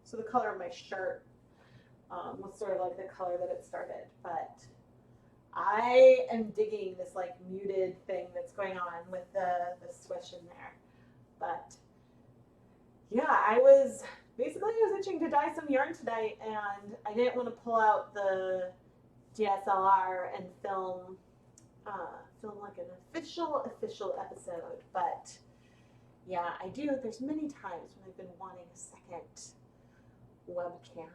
so the color of my shirt was sort of like the color that it started, but I am digging this like muted thing that's going on with the swish in there. But yeah, I was itching to dye some yarn tonight, and I didn't want to pull out the DSLR and film like an official episode, but yeah, I do. There's many times when I've been wanting a second webcam,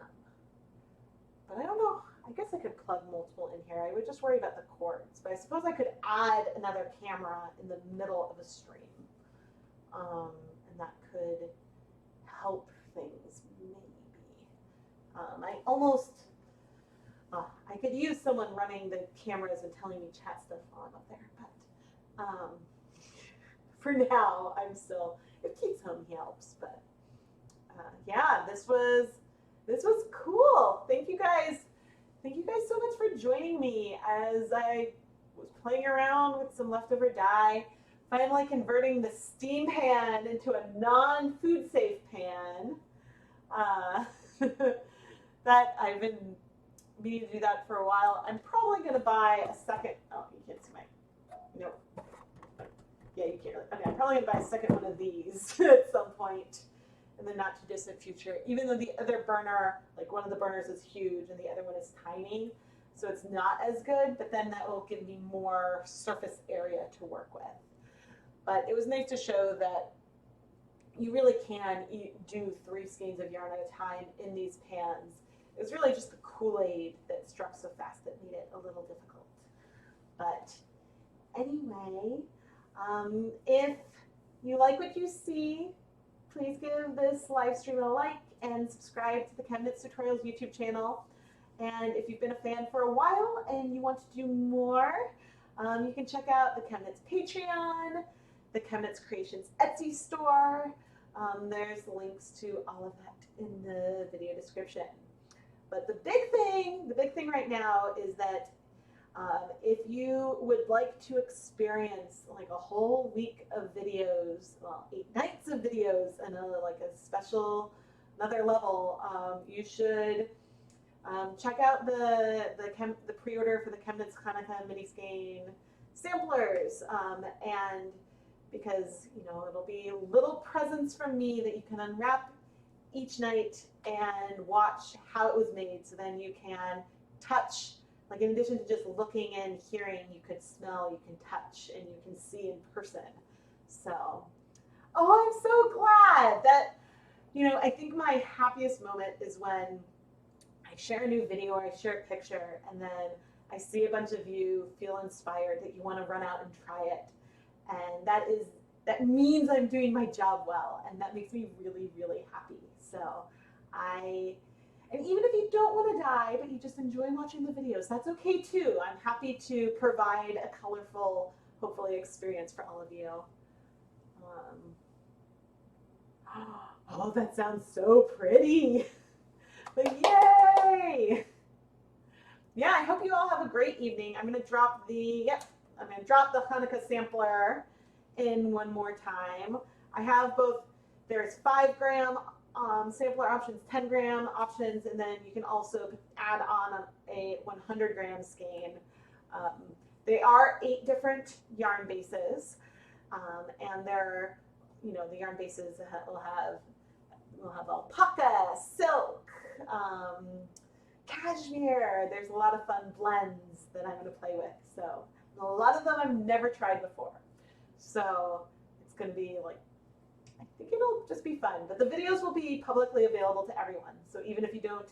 but I don't know. I guess I could plug multiple in here. I would just worry about the cords, but I suppose I could add another camera in the middle of a stream, and that could help things maybe. I could use someone running the cameras and telling me chat stuff while I'm up there, but for now, it keeps home, he helps, but yeah, this was cool. Thank you guys so much for joining me as I was playing around with some leftover dye, finally converting the steam pan into a non-food safe pan. That I've been meaning to do that for a while. I'm probably going to buy a second, oh, you can't see my, nope. Yeah, you can't. Okay, I'm probably going to buy a second one of these at some point in the not too distant future, even though the other burner, like one of the burners is huge and the other one is tiny, so it's not as good, but then that will give me more surface area to work with. But it was nice to show that you really can do 3 skeins of yarn at a time in these pans. It was really just the Kool-Aid that struck so fast that made it a little difficult. But anyway, if you like what you see, please give this live stream a like and subscribe to the ChemKnits Tutorials YouTube channel. And if you've been a fan for a while and you want to do more, you can check out the ChemKnits Patreon, the ChemKnits Creations Etsy store. There's links to all of that in the video description. But the big thing right now is that if you would like to experience like a whole week of videos, well, 8 nights of videos and like a special another level, you should check out the pre-order for the ChemKnits Hanukkah mini skein samplers, and because it'll be little presents from me that you can unwrap each night and watch how it was made, so then you can touch, like in addition to just looking and hearing, you can smell, you can touch, and you can see in person. So, oh, I'm so glad that, I think my happiest moment is when I share a new video or I share a picture and then I see a bunch of you feel inspired that you want to run out and try it. And that means I'm doing my job well, and that makes me really, really happy. So and even if you don't want to dye, but you just enjoy watching the videos, that's okay too. I'm happy to provide a colorful, hopefully, experience for all of you. Oh, that sounds so pretty. Like, yay! yeah, I hope you all have a great evening. I'm gonna drop the Hanukkah sampler in one more time. I have both. There's 5 gram sampler options, 10 gram options, and then you can also add on a 100 gram skein. Um, they are 8 different yarn bases, and they're, the yarn bases will have alpaca, silk, um, cashmere. There's a lot of fun blends that I'm going to play with. So a lot of them I've never tried before. So it's going to be like, I think it'll just be fun. But the videos will be publicly available to everyone. So even if you don't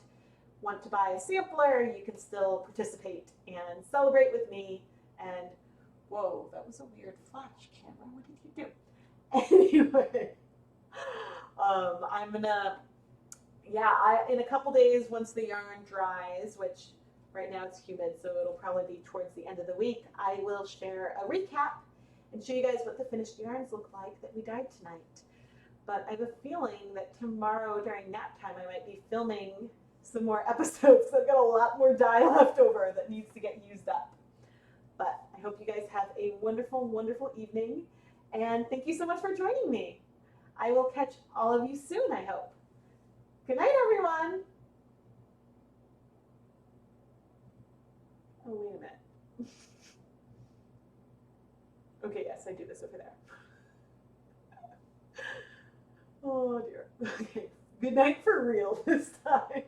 want to buy a sampler, you can still participate and celebrate with me. And whoa, that was a weird flash camera. What did you do? Anyway, I'm gonna, in a couple days, once the yarn dries, which right now it's humid, so it'll probably be towards the end of the week, I will share a recap and show you guys what the finished yarns look like that we dyed tonight. But I have a feeling that tomorrow during nap time, I might be filming some more episodes. I've got a lot more dye left over that needs to get used up. But I hope you guys have a wonderful, wonderful evening. And thank you so much for joining me. I will catch all of you soon, I hope. Good night, everyone. Oh, wait a minute. Okay, yes, I do this over there. Oh, dear. Okay, good night for real this time.